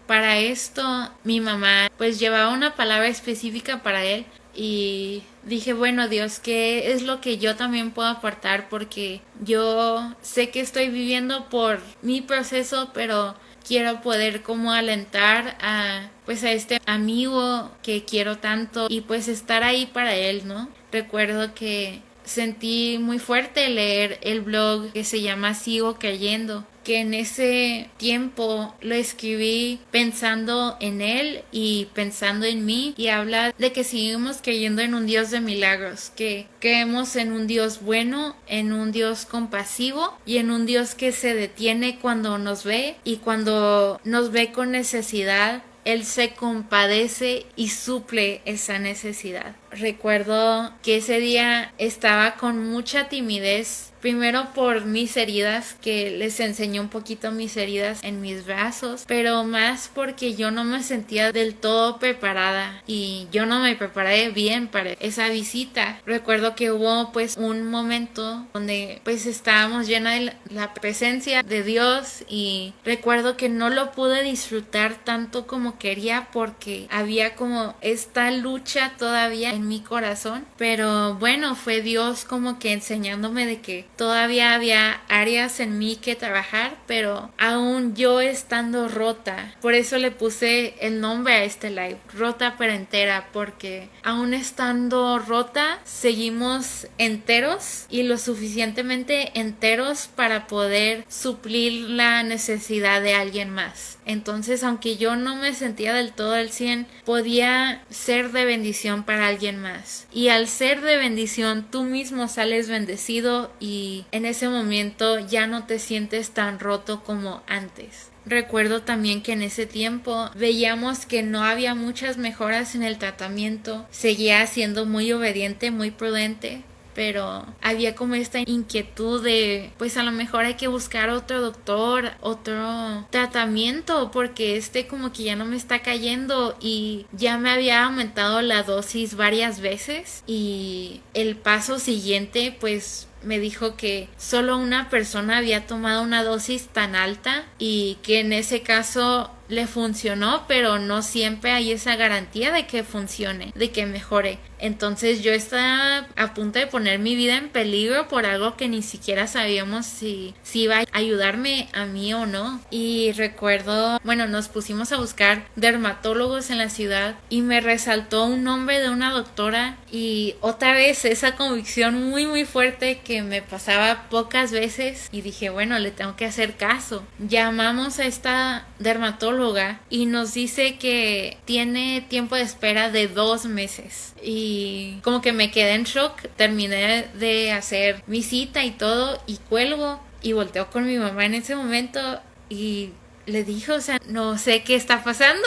para esto mi mamá pues llevaba una palabra específica para él. Y dije, bueno, Dios, ¿qué es lo que yo también puedo aportar? Porque yo sé que estoy viviendo por mi proceso, pero quiero poder como alentar a este amigo que quiero tanto, y pues estar ahí para él, ¿no? Recuerdo que sentí muy fuerte leer el blog que se llama Sigo Creyendo, que en ese tiempo lo escribí pensando en él y pensando en mí, y habla de que seguimos creyendo en un Dios de milagros, que creemos en un Dios bueno, en un Dios compasivo y en un Dios que se detiene cuando nos ve, y cuando nos ve con necesidad, Él se compadece y suple esa necesidad. Recuerdo que ese día estaba con mucha timidez, primero por mis heridas, que les enseñé un poquito mis heridas en mis brazos, pero más porque yo no me sentía del todo preparada, y yo no me preparé bien para esa visita. Recuerdo que hubo pues un momento donde pues estábamos llena de la presencia de Dios, y recuerdo que no lo pude disfrutar tanto como quería, porque había como esta lucha todavía en en mi corazón, pero bueno, fue Dios como que enseñándome de que todavía había áreas en mí que trabajar, pero aún yo estando rota. Por eso le puse el nombre a este live, Rota pero entera, porque aún estando rota seguimos enteros y lo suficientemente enteros para poder suplir la necesidad de alguien más. Entonces, aunque yo no me sentía del todo al 100, podía ser de bendición para alguien más. Y al ser de bendición, tú mismo sales bendecido y en ese momento ya no te sientes tan roto como antes. Recuerdo también que en ese tiempo veíamos que no había muchas mejoras en el tratamiento. Seguía siendo muy obediente, muy prudente, pero había como esta inquietud de pues a lo mejor hay que buscar otro doctor, otro tratamiento, porque como que ya no me está cayendo y ya me había aumentado la dosis varias veces y el paso siguiente pues me dijo que solo una persona había tomado una dosis tan alta y que en ese caso le funcionó, pero no siempre hay esa garantía de que funcione, de que mejore. Entonces yo estaba a punto de poner mi vida en peligro por algo que ni siquiera sabíamos si iba a ayudarme a mí o no. Y recuerdo, bueno, nos pusimos a buscar dermatólogos en la ciudad y me resaltó un nombre de una doctora y otra vez esa convicción muy muy fuerte que me pasaba pocas veces y dije, bueno, le tengo que hacer caso. Llamamos a esta dermatóloga y nos dice que tiene tiempo de espera de 2 meses y como que me quedé en shock. Terminé de hacer mi cita y todo y cuelgo y volteo con mi mamá en ese momento y le dije, o sea, no sé qué está pasando.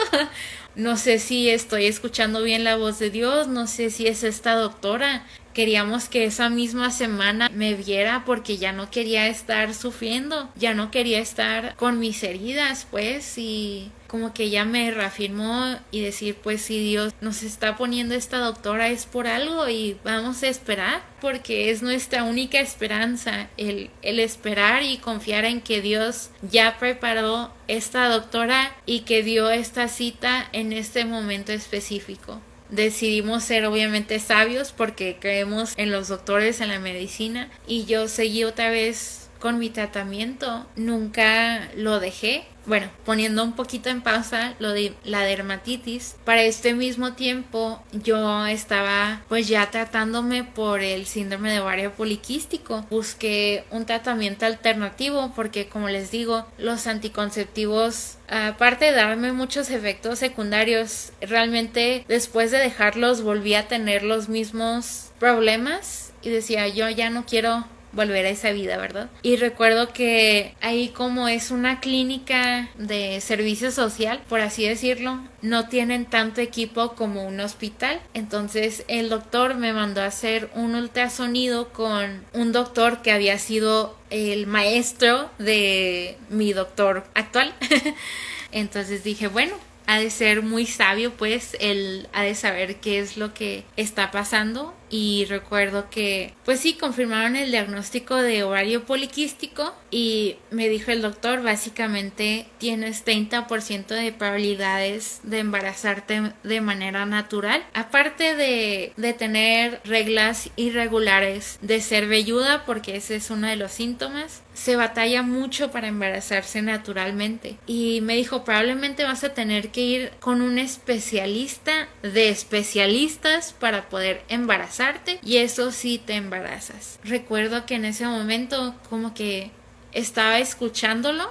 No sé si estoy escuchando bien la voz de Dios, no sé si es esta doctora. Queríamos que esa misma semana me viera porque ya no quería estar sufriendo, ya no quería estar con mis heridas, pues, y como que ya me reafirmó y decir, pues si Dios nos está poniendo esta doctora es por algo y vamos a esperar, porque es nuestra única esperanza, el esperar y confiar en que Dios ya preparó esta doctora y que dio esta cita en este momento específico. Decidimos ser obviamente sabios porque creemos en los doctores, en la medicina, y yo seguí otra vez con mi tratamiento, nunca lo dejé. Bueno, poniendo un poquito en pausa lo de la dermatitis, para este mismo tiempo yo estaba pues ya tratándome por el síndrome de ovario poliquístico. Busqué un tratamiento alternativo porque, como les digo, los anticonceptivos, aparte de darme muchos efectos secundarios, realmente después de dejarlos volví a tener los mismos problemas y decía, yo ya no quiero volver a esa vida, ¿verdad? Y recuerdo que ahí, como es una clínica de servicio social, por así decirlo, no tienen tanto equipo como un hospital. Entonces el doctor me mandó a hacer un ultrasonido con un doctor que había sido el maestro de mi doctor actual. Entonces dije, bueno, ha de ser muy sabio, pues él ha de saber qué es lo que está pasando. Y recuerdo que pues sí, confirmaron el diagnóstico de ovario poliquístico y me dijo el doctor, básicamente tienes 30% de probabilidades de embarazarte de manera natural, aparte de tener reglas irregulares, de ser velluda, porque ese es uno de los síntomas. Se batalla mucho para embarazarse naturalmente y me dijo, probablemente vas a tener que ir con un especialista de especialistas para poder embarazarte, y eso sí te embarazas. Recuerdo que en ese momento como que estaba escuchándolo,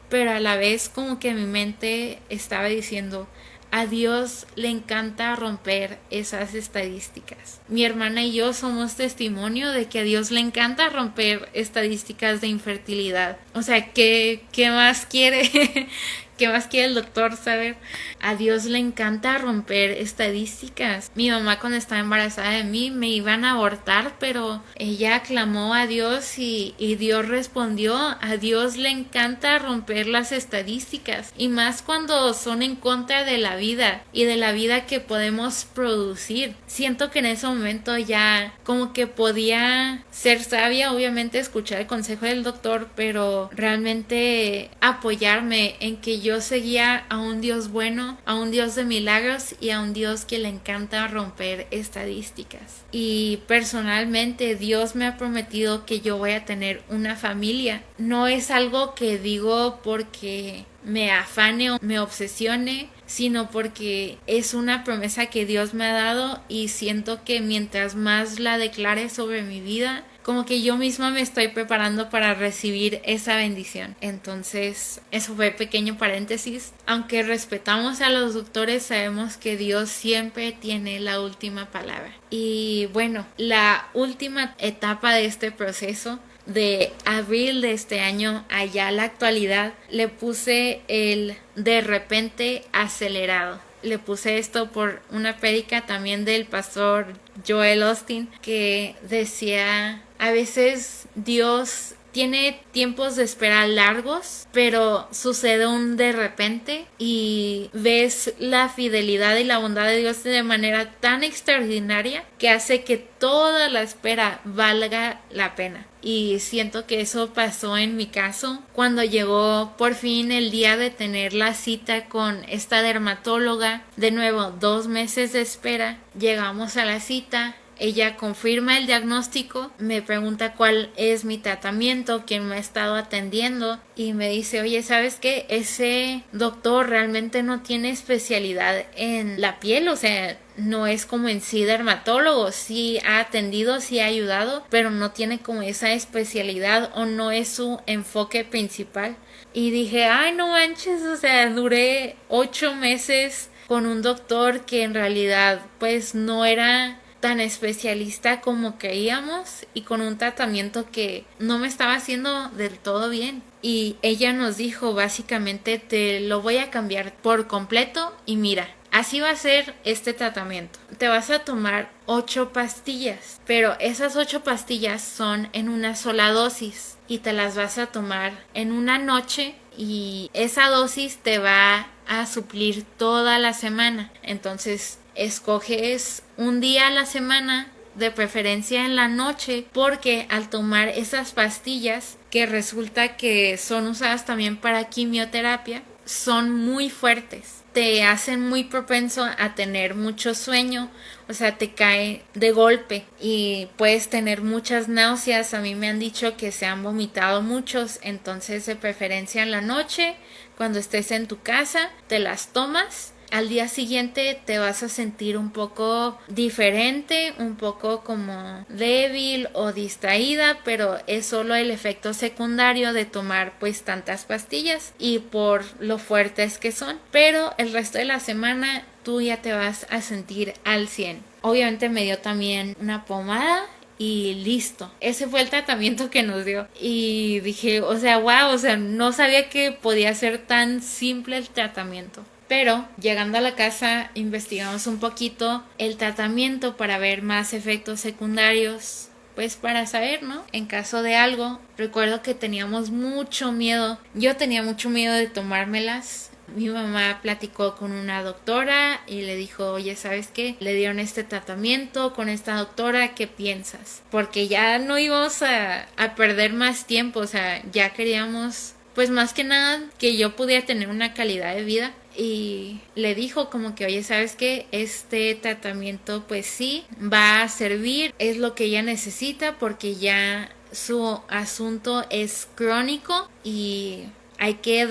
pero a la vez como que mi mente estaba diciendo, a Dios le encanta romper esas estadísticas. Mi hermana y yo somos testimonio de que a Dios le encanta romper estadísticas de infertilidad. O sea, ¿qué más quiere? ¿Qué más quiere el doctor saber? A Dios le encanta romper estadísticas. Mi mamá, cuando estaba embarazada de mí, me iban a abortar, pero ella clamó a Dios y Dios respondió. A Dios le encanta romper las estadísticas, y más cuando son en contra de la vida y de la vida que podemos producir. Siento que en ese momento ya como que podía ser sabia, obviamente escuchar el consejo del doctor, pero realmente apoyarme en que yo yo seguía a un Dios bueno, a un Dios de milagros y a un Dios que le encanta romper estadísticas. Y personalmente Dios me ha prometido que yo voy a tener una familia. No es algo que digo porque me afane o me obsesione, sino porque es una promesa que Dios me ha dado y siento que mientras más la declare sobre mi vida, como que yo misma me estoy preparando para recibir esa bendición. Entonces, eso fue pequeño paréntesis. Aunque respetamos a los doctores, sabemos que Dios siempre tiene la última palabra. Y bueno, la última etapa de este proceso, de abril de este año allá a la actualidad, le puse el de repente acelerado. Le puse esto por una prédica también del pastor Joel Osteen, que decía: a veces Dios tiene tiempos de espera largos, pero sucede un de repente y ves la fidelidad y la bondad de Dios de manera tan extraordinaria que hace que toda la espera valga la pena. Y siento que eso pasó en mi caso cuando llegó por fin el día de tener la cita con esta dermatóloga. De nuevo, 2 meses de espera. Llegamos a la cita. Ella confirma el diagnóstico, me pregunta cuál es mi tratamiento, quién me ha estado atendiendo, y me dice: oye, ¿sabes qué? Ese doctor realmente no tiene especialidad en la piel, o sea, no es como en sí dermatólogo, sí ha atendido, sí ha ayudado, pero no tiene como esa especialidad o no es su enfoque principal. Y dije: ay, no manches, o sea, duré 8 meses con un doctor que en realidad pues no era tan especialista como creíamos y con un tratamiento que no me estaba haciendo del todo bien. Y ella nos dijo básicamente: te lo voy a cambiar por completo y mira, así va a ser este tratamiento. Te vas a tomar 8 pastillas, pero esas 8 pastillas son en una sola dosis y te las vas a tomar en una noche y esa dosis te va a suplir toda la semana. Entonces escoges un día a la semana, de preferencia en la noche, porque al tomar esas pastillas, que resulta que son usadas también para quimioterapia, son muy fuertes, te hacen muy propenso a tener mucho sueño, o sea, te cae de golpe y puedes tener muchas náuseas. A mí me han dicho que se han vomitado muchos, entonces de preferencia en la noche, cuando estés en tu casa, te las tomas. Al día siguiente te vas a sentir un poco diferente, un poco como débil o distraída, pero es solo el efecto secundario de tomar pues tantas pastillas y por lo fuertes que son. Pero el resto de la semana tú ya te vas a sentir al 100. Obviamente me dio también una pomada y listo. Ese fue el tratamiento que nos dio. Y dije, o sea, wow, o sea, no sabía que podía ser tan simple el tratamiento. Pero llegando a la casa investigamos un poquito el tratamiento para ver más efectos secundarios, pues para saber, ¿no? En caso de algo. Recuerdo que teníamos mucho miedo. Yo tenía mucho miedo de tomármelas. Mi mamá platicó con una doctora y le dijo: oye, ¿sabes qué? Le dieron este tratamiento con esta doctora, ¿qué piensas? Porque ya no íbamos a perder más tiempo, o sea, ya queríamos, pues más que nada, que yo pudiera tener una calidad de vida. Y le dijo como que: oye, ¿sabes qué? Este tratamiento pues sí va a servir, es lo que ella necesita porque ya su asunto es crónico y hay que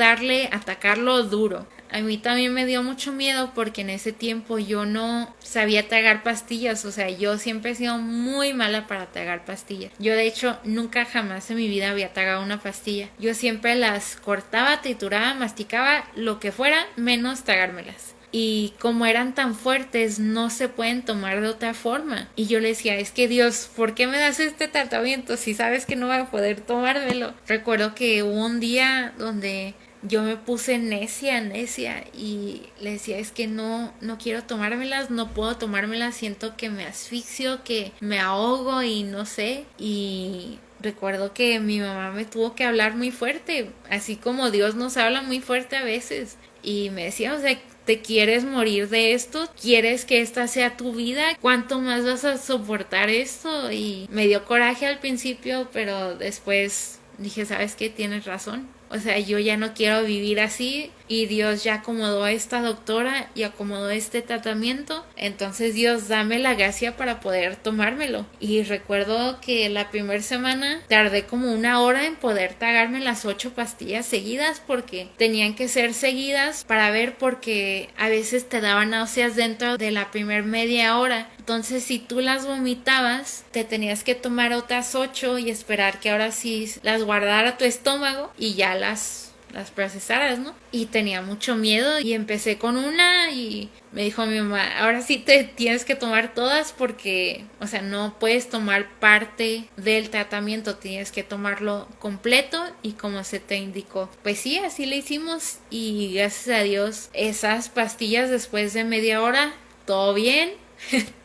atacarlo duro. A mí también me dio mucho miedo porque en ese tiempo yo no sabía tragar pastillas, o sea, yo siempre he sido muy mala para tragar pastillas. Yo de hecho nunca jamás en mi vida había tragado una pastilla. Yo siempre las cortaba, trituraba, masticaba, lo que fuera, menos tragármelas. Y como eran tan fuertes, no se pueden tomar de otra forma. Y yo le decía: es que Dios, ¿por qué me das este tratamiento si sabes que no voy a poder tomármelo? Recuerdo que hubo un día donde yo me puse necia y le decía: es que no quiero tomármelas, no puedo tomármelas, siento que me asfixio, que me ahogo y no sé. Y recuerdo que mi mamá me tuvo que hablar muy fuerte, así como Dios nos habla muy fuerte a veces. Y me decía: o sea, ¿te quieres morir de esto? ¿Quieres que esta sea tu vida? ¿Cuánto más vas a soportar esto? Y me dio coraje al principio, pero después dije: ¿sabes qué? Tienes razón. O sea, yo ya no quiero vivir así. y Dios ya acomodó a esta doctora y acomodó este tratamiento, entonces Dios dame la gracia para poder tomármelo. Y recuerdo que la primera semana tardé como 1 hora en poder tragarme las 8 pastillas seguidas, porque tenían que ser seguidas para ver, porque a veces te daban náuseas dentro de la primer media hora. Entonces si tú las vomitabas, te tenías que tomar otras 8 y esperar que ahora sí las guardara tu estómago y ya las procesaras, ¿no? Y tenía mucho miedo y empecé con una y me dijo mi mamá, ahora sí te tienes que tomar todas porque, o sea, no puedes tomar parte del tratamiento, tienes que tomarlo completo y como se te indicó. Pues sí, así le hicimos y gracias a Dios esas pastillas después de media hora, todo bien.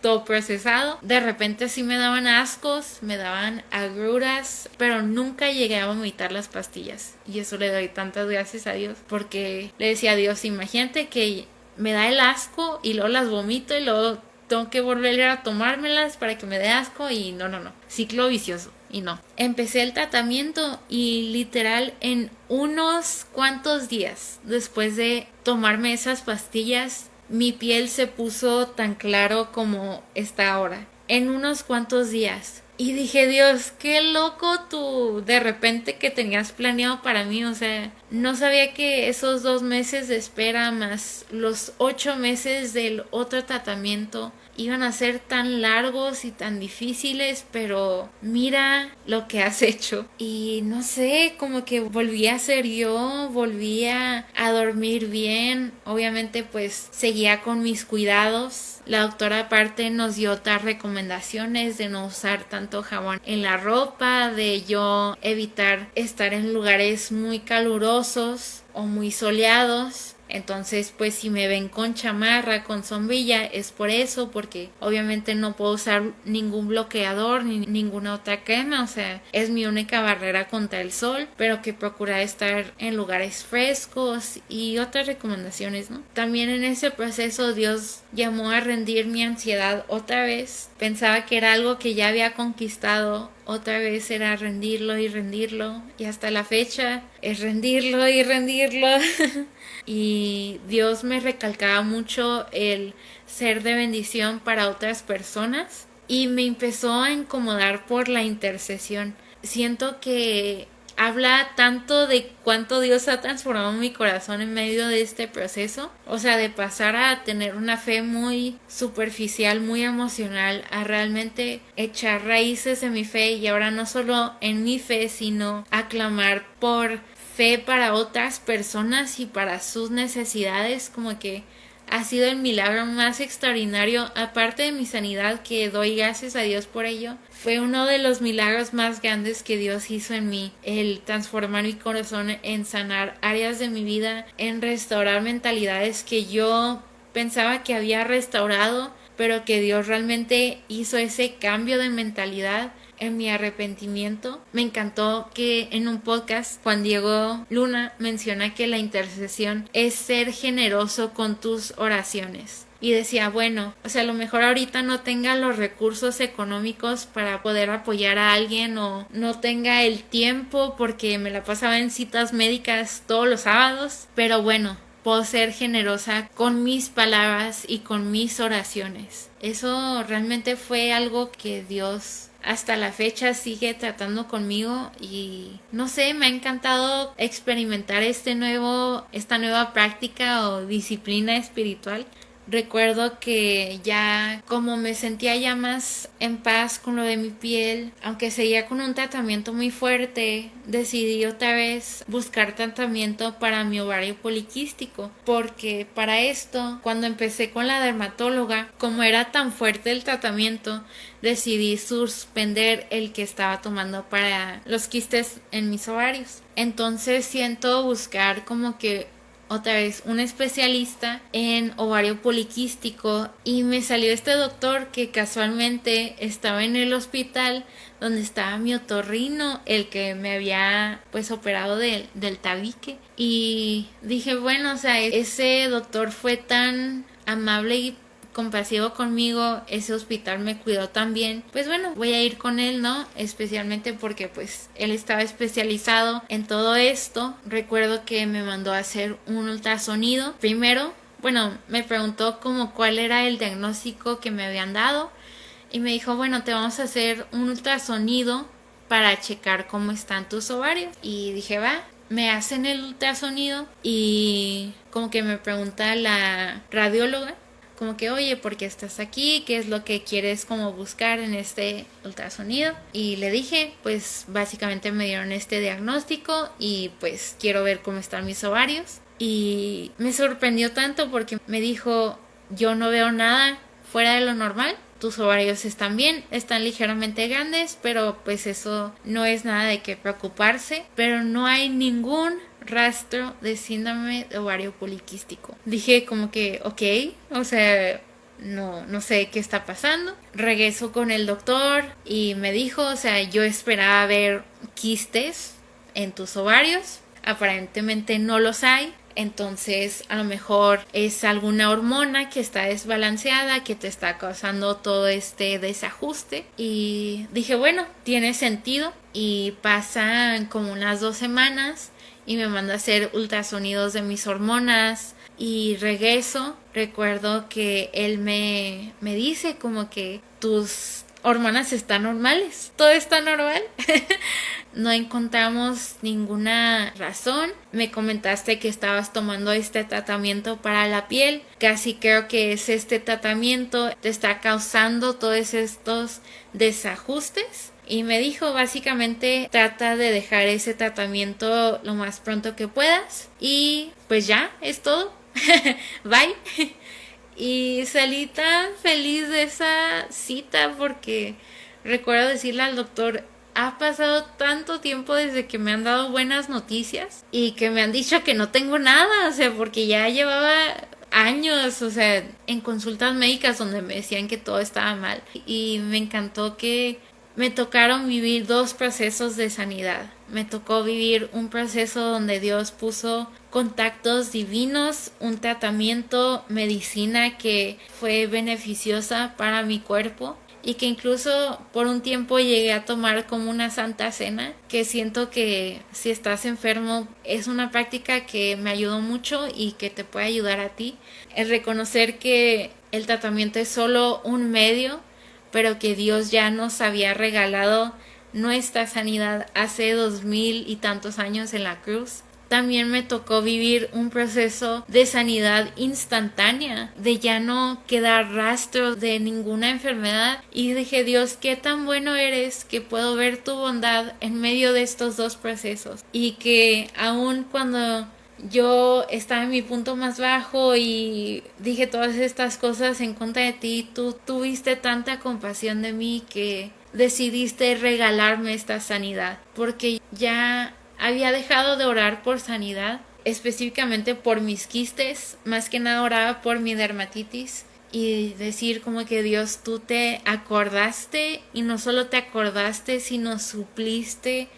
Todo procesado. De repente sí me daban ascos, me daban agruras, pero nunca llegué a vomitar las pastillas. Y eso le doy tantas gracias a Dios, porque le decía a Dios, imagínate que me da el asco y luego las vomito y luego tengo que volver a tomármelas para que me dé asco y no. Ciclo vicioso. Y no. Empecé el tratamiento y literal en unos cuantos días después de tomarme esas pastillas, mi piel se puso tan claro como está ahora, en unos cuantos días. Y dije, Dios, qué loco tú de repente que tenías planeado para mí. O sea, no sabía que esos 2 meses de espera más los 8 meses del otro tratamiento iban a ser tan largos y tan difíciles, pero mira lo que has hecho. Y no sé, como que volví a ser yo, volví a dormir bien. Obviamente pues seguía con mis cuidados. La doctora aparte nos dio otras recomendaciones de no usar tanto jabón en la ropa, de yo evitar estar en lugares muy calurosos o muy soleados. Entonces pues si me ven con chamarra, con sombrilla, es por eso, porque obviamente no puedo usar ningún bloqueador ni ninguna otra crema, o sea, es mi única barrera contra el sol, pero que procurar estar en lugares frescos y otras recomendaciones, ¿no? También en ese proceso Dios llamó a rendir mi ansiedad otra vez. Pensaba que era algo que ya había conquistado, otra vez era rendirlo y hasta la fecha es rendirlo y rendirlo. Y Dios me recalcaba mucho el ser de bendición para otras personas y me empezó a incomodar por la intercesión. Siento que habla tanto de cuánto Dios ha transformado mi corazón en medio de este proceso. O sea, de pasar a tener una fe muy superficial, muy emocional, a realmente echar raíces en mi fe, y ahora no solo en mi fe, sino a clamar por fe para otras personas y para sus necesidades. Como que ha sido el milagro más extraordinario, aparte de mi sanidad, que doy gracias a Dios por ello. Fue uno de los milagros más grandes que Dios hizo en mí, el transformar mi corazón, en sanar áreas de mi vida, en restaurar mentalidades que yo pensaba que había restaurado, pero que Dios realmente hizo ese cambio de mentalidad en mi arrepentimiento. Me encantó que en un podcast Juan Diego Luna menciona que la intercesión es ser generoso con tus oraciones. Y decía, bueno, o sea, a lo mejor ahorita no tenga los recursos económicos para poder apoyar a alguien, o no tenga el tiempo porque me la pasaba en citas médicas todos los sábados, pero bueno, puedo ser generosa con mis palabras y con mis oraciones. Eso realmente fue algo que Dios hasta la fecha sigue tratando conmigo, y no sé, me ha encantado experimentar esta nueva práctica o disciplina espiritual. Recuerdo que ya como me sentía ya más en paz con lo de mi piel, aunque seguía con un tratamiento muy fuerte, decidí otra vez buscar tratamiento para mi ovario poliquístico, porque para esto, cuando empecé con la dermatóloga, como era tan fuerte el tratamiento, decidí suspender el que estaba tomando para los quistes en mis ovarios. Entonces siento buscar como que otra vez un especialista en ovario poliquístico, y me salió este doctor que casualmente estaba en el hospital donde estaba mi otorrino, el que me había pues operado del tabique. Y dije, bueno, o sea, ese doctor fue tan amable y compasivo conmigo, ese hospital me cuidó también, pues bueno, voy a ir con él, ¿no? Especialmente porque pues él estaba especializado en todo esto. Recuerdo que me mandó a hacer un ultrasonido primero. Bueno, me preguntó como cuál era el diagnóstico que me habían dado y me dijo, bueno, te vamos a hacer un ultrasonido para checar cómo están tus ovarios. Y dije, va, me hacen el ultrasonido y como que me pregunta la radióloga, como que, oye, ¿por qué estás aquí? ¿Qué es lo que quieres como buscar en este ultrasonido? Y le dije, pues básicamente me dieron este diagnóstico y pues quiero ver cómo están mis ovarios. Y me sorprendió tanto porque me dijo, yo no veo nada fuera de lo normal. Tus ovarios están bien, están ligeramente grandes, pero pues eso no es nada de qué preocuparse. Pero no hay ningún rastro de síndrome de ovario poliquístico. Dije como que, ok, o sea, no sé qué está pasando. Regreso con el doctor y me dijo, o sea, yo esperaba ver quistes en tus ovarios. Aparentemente no los hay. Entonces a lo mejor es alguna hormona que está desbalanceada que te está causando todo este desajuste. Y dije, bueno, tiene sentido. Y pasan como unas 2 semanas y me manda a hacer ultrasonidos de mis hormonas y regreso. Recuerdo que él me dice como que tus hormonas están normales, todo está normal. No encontramos ninguna razón. Me comentaste que estabas tomando este tratamiento para la piel. Casi creo que es este tratamiento te está causando todos estos desajustes. Y me dijo básicamente trata de dejar ese tratamiento lo más pronto que puedas. Y pues ya, es todo. Bye. Y salí tan feliz de esa cita porque recuerdo decirle al doctor, ha pasado tanto tiempo desde que me han dado buenas noticias y que me han dicho que no tengo nada, o sea, porque ya llevaba años, o sea, en consultas médicas donde me decían que todo estaba mal. Y me encantó que me tocaron vivir 2 procesos de sanidad. Me tocó vivir un proceso donde Dios puso contactos divinos, un tratamiento, medicina que fue beneficiosa para mi cuerpo y que incluso por un tiempo llegué a tomar como una santa cena, que siento que si estás enfermo es una práctica que me ayudó mucho y que te puede ayudar a ti. El reconocer que el tratamiento es solo un medio, pero que Dios ya nos había regalado nuestra sanidad hace 2000 y tantos años en la cruz. También me tocó vivir un proceso de sanidad instantánea, de ya no quedar rastro de ninguna enfermedad. Y dije, Dios, qué tan bueno eres que puedo ver tu bondad en medio de estos 2 procesos. Y que aun cuando yo estaba en mi punto más bajo y dije todas estas cosas en contra de ti, tú tuviste tanta compasión de mí que decidiste regalarme esta sanidad, porque ya había dejado de orar por sanidad, específicamente por mis quistes, más que nada oraba por mi dermatitis y decir como que Dios, tú te acordaste y no solo te acordaste, sino supliste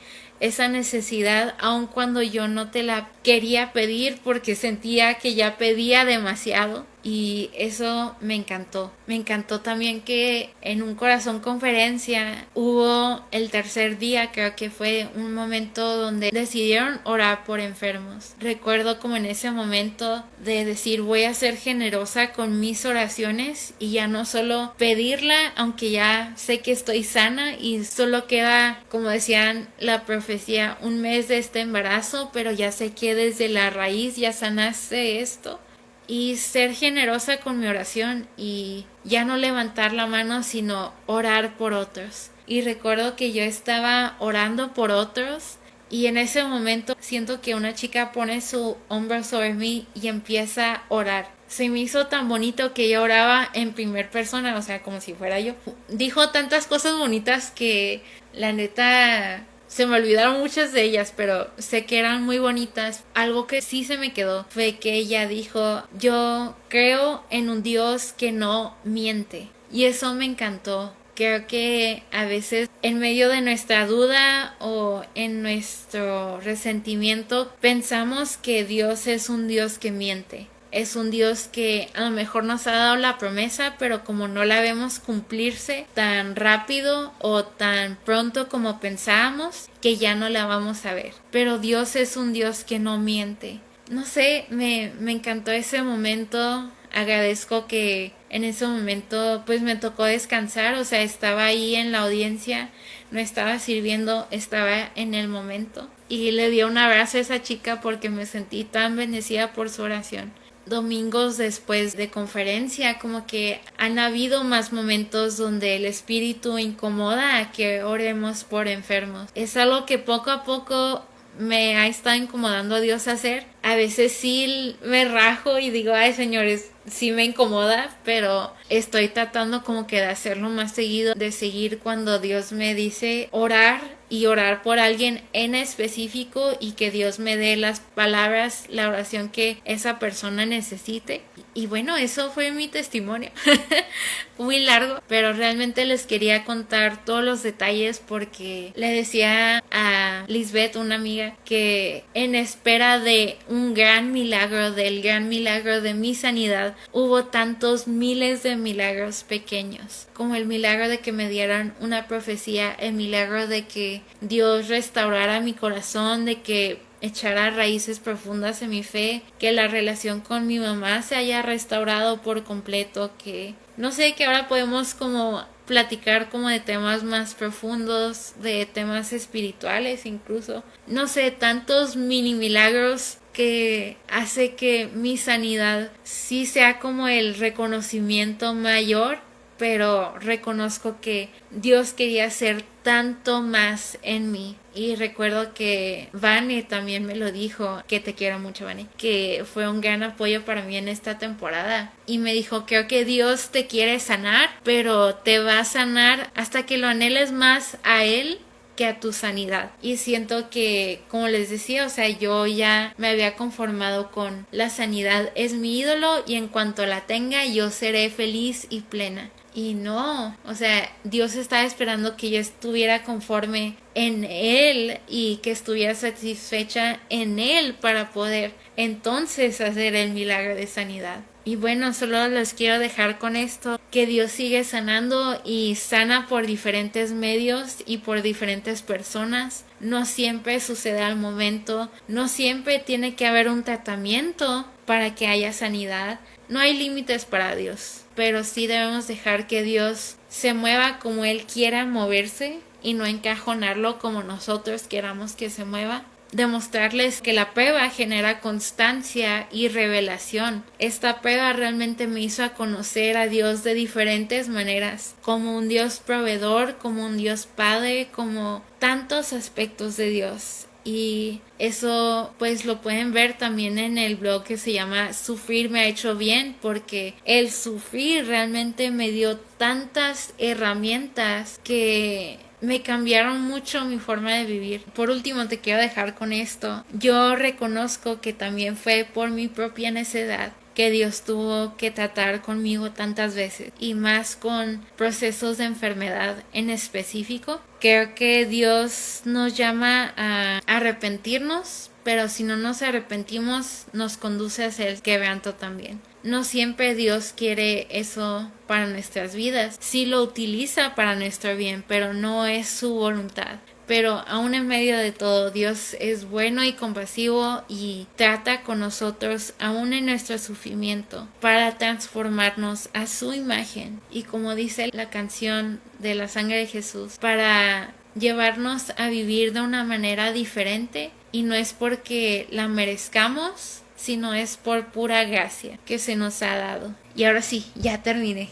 esa necesidad aun cuando yo no te la quería pedir porque sentía que ya pedía demasiado. Y eso me encantó. Me encantó también que en un corazón conferencia hubo el tercer día, creo que fue un momento donde decidieron orar por enfermos. Recuerdo como en ese momento de decir voy a ser generosa con mis oraciones y ya no solo pedirla, aunque ya sé que estoy sana y solo queda, como decían la profecía, 1 mes de este embarazo, pero ya sé que desde la raíz ya sanaste esto. Y ser generosa con mi oración y ya no levantar la mano sino orar por otros. Y recuerdo que yo estaba orando por otros y en ese momento siento que una chica pone su hombro sobre mí y empieza a orar. Se me hizo tan bonito que yo oraba en primera persona, o sea, como si fuera yo. Dijo tantas cosas bonitas que la neta se me olvidaron muchas de ellas, pero sé que eran muy bonitas. Algo que sí se me quedó fue que ella dijo, yo creo en un Dios que no miente. Y eso me encantó. Creo que a veces en medio de nuestra duda o en nuestro resentimiento pensamos que Dios es un Dios que miente. es un Dios que a lo mejor nos ha dado la promesa, pero como no la vemos cumplirse tan rápido o tan pronto como pensábamos, que ya no la vamos a ver. Pero Dios es un Dios que no miente. No sé, me encantó ese momento. Agradezco que en ese momento pues me tocó descansar, o sea, estaba ahí en la audiencia, no estaba sirviendo, estaba en el momento. Y le di un abrazo a esa chica porque me sentí tan bendecida por su oración. Domingos después de conferencia, como que han habido más momentos donde el espíritu incomoda a que oremos por enfermos. Es algo que poco a poco me ha estado incomodando a Dios hacer. A veces sí me rajo y digo, ay señores, sí me incomoda, pero estoy tratando como que de hacerlo más seguido, de seguir cuando Dios me dice orar y orar por alguien en específico y que Dios me dé las palabras, la oración que esa persona necesite. Y bueno, eso fue mi testimonio. Muy largo, pero realmente les quería contar todos los detalles porque le decía a Lisbeth, una amiga, que en espera de un gran milagro, del gran milagro de mi sanidad, hubo tantos miles de milagros pequeños, como el milagro de que me dieran una profecía, el milagro de que Dios restaurara mi corazón, de que echara raíces profundas en mi fe, que la relación con mi mamá se haya restaurado por completo, que no sé, que ahora podemos como platicar como de temas más profundos, de temas espirituales incluso. No sé, tantos mini milagros que hace que mi sanidad sí sea como el reconocimiento mayor, pero reconozco que Dios quería hacer tanto más en mí. Y recuerdo que Vane también me lo dijo, que te quiero mucho, Vane, que fue un gran apoyo para mí en esta temporada. Y me dijo, creo que Dios te quiere sanar, pero te va a sanar hasta que lo anheles más a Él que a tu sanidad. Y siento que, como les decía, o sea, yo ya me había conformado con la sanidad es mi ídolo y en cuanto la tenga yo seré feliz y plena. Y no, o sea, Dios estaba esperando que yo estuviera conforme en Él y que estuviera satisfecha en Él para poder entonces hacer el milagro de sanidad. Y bueno, solo los quiero dejar con esto, que Dios sigue sanando y sana por diferentes medios y por diferentes personas. No siempre sucede al momento, no siempre tiene que haber un tratamiento para que haya sanidad. No hay límites para Dios, pero sí debemos dejar que Dios se mueva como Él quiera moverse y no encajonarlo como nosotros queramos que se mueva. Demostrarles que la prueba genera constancia y revelación. Esta prueba realmente me hizo a conocer a Dios de diferentes maneras, como un Dios proveedor, como un Dios padre, como tantos aspectos de Dios. Y eso pues lo pueden ver también en el blog que se llama Sufrir me ha hecho bien, porque el sufrir realmente me dio tantas herramientas que me cambiaron mucho mi forma de vivir. Por último, te quiero dejar con esto. Yo reconozco que también fue por mi propia necedad que Dios tuvo que tratar conmigo tantas veces, y más con procesos de enfermedad en específico. Creo que Dios nos llama a arrepentirnos, pero si no nos arrepentimos nos conduce hacia el quebranto también. No siempre Dios quiere eso para nuestras vidas. Sí lo utiliza para nuestro bien, pero no es su voluntad. Pero aún en medio de todo, Dios es bueno y compasivo y trata con nosotros aún en nuestro sufrimiento para transformarnos a su imagen. Y como dice la canción de la sangre de Jesús, para llevarnos a vivir de una manera diferente, y no es porque la merezcamos, sino es por pura gracia que se nos ha dado. Y ahora sí, ya terminé.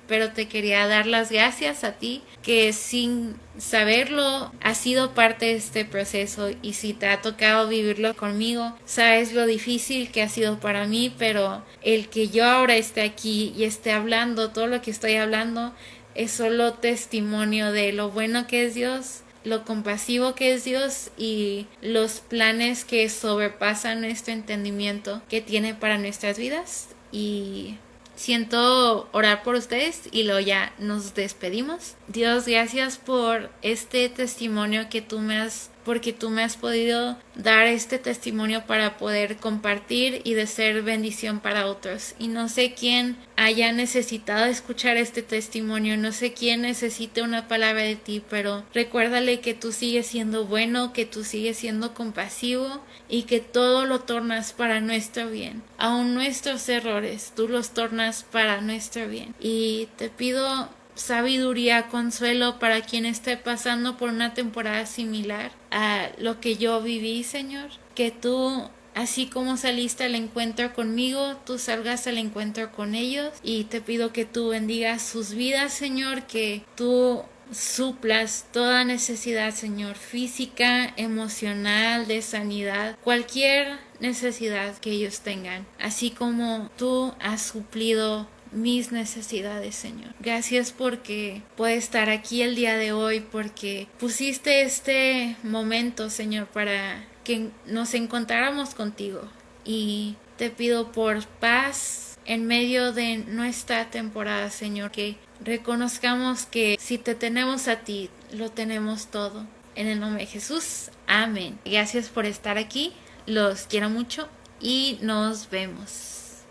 Pero te quería dar las gracias a ti, que sin saberlo has sido parte de este proceso, y si te ha tocado vivirlo conmigo, sabes lo difícil que ha sido para mí, pero el que yo ahora esté aquí y esté hablando todo lo que estoy hablando es solo testimonio de lo bueno que es Dios, lo compasivo que es Dios y los planes que sobrepasan nuestro entendimiento que tiene para nuestras vidas. Y siento orar por ustedes y luego ya nos despedimos. Dios, gracias por este testimonio que tú me has porque tú me has podido dar este testimonio para poder compartir y de ser bendición para otros. Y no sé quién haya necesitado escuchar este testimonio, no sé quién necesite una palabra de ti, pero recuérdale que tú sigues siendo bueno, que tú sigues siendo compasivo y que todo lo tornas para nuestro bien. Aún nuestros errores, tú los tornas para nuestro bien. Y te pido sabiduría, consuelo para quien esté pasando por una temporada similar a lo que yo viví, Señor. Que tú, así como saliste al encuentro conmigo, tú salgas al encuentro con ellos. Y te pido que tú bendigas sus vidas, Señor, que tú suplas toda necesidad, Señor, física, emocional, de sanidad, cualquier necesidad que ellos tengan, así como tú has suplido mis necesidades, Señor. Gracias porque puedo estar aquí el día de hoy, porque pusiste este momento, Señor, para que nos encontráramos contigo. Y te pido por paz en medio de nuestra temporada, Señor, que reconozcamos que si te tenemos a ti, lo tenemos todo. En el nombre de Jesús, amén. Gracias por estar aquí, los quiero mucho y nos vemos.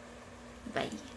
Bye.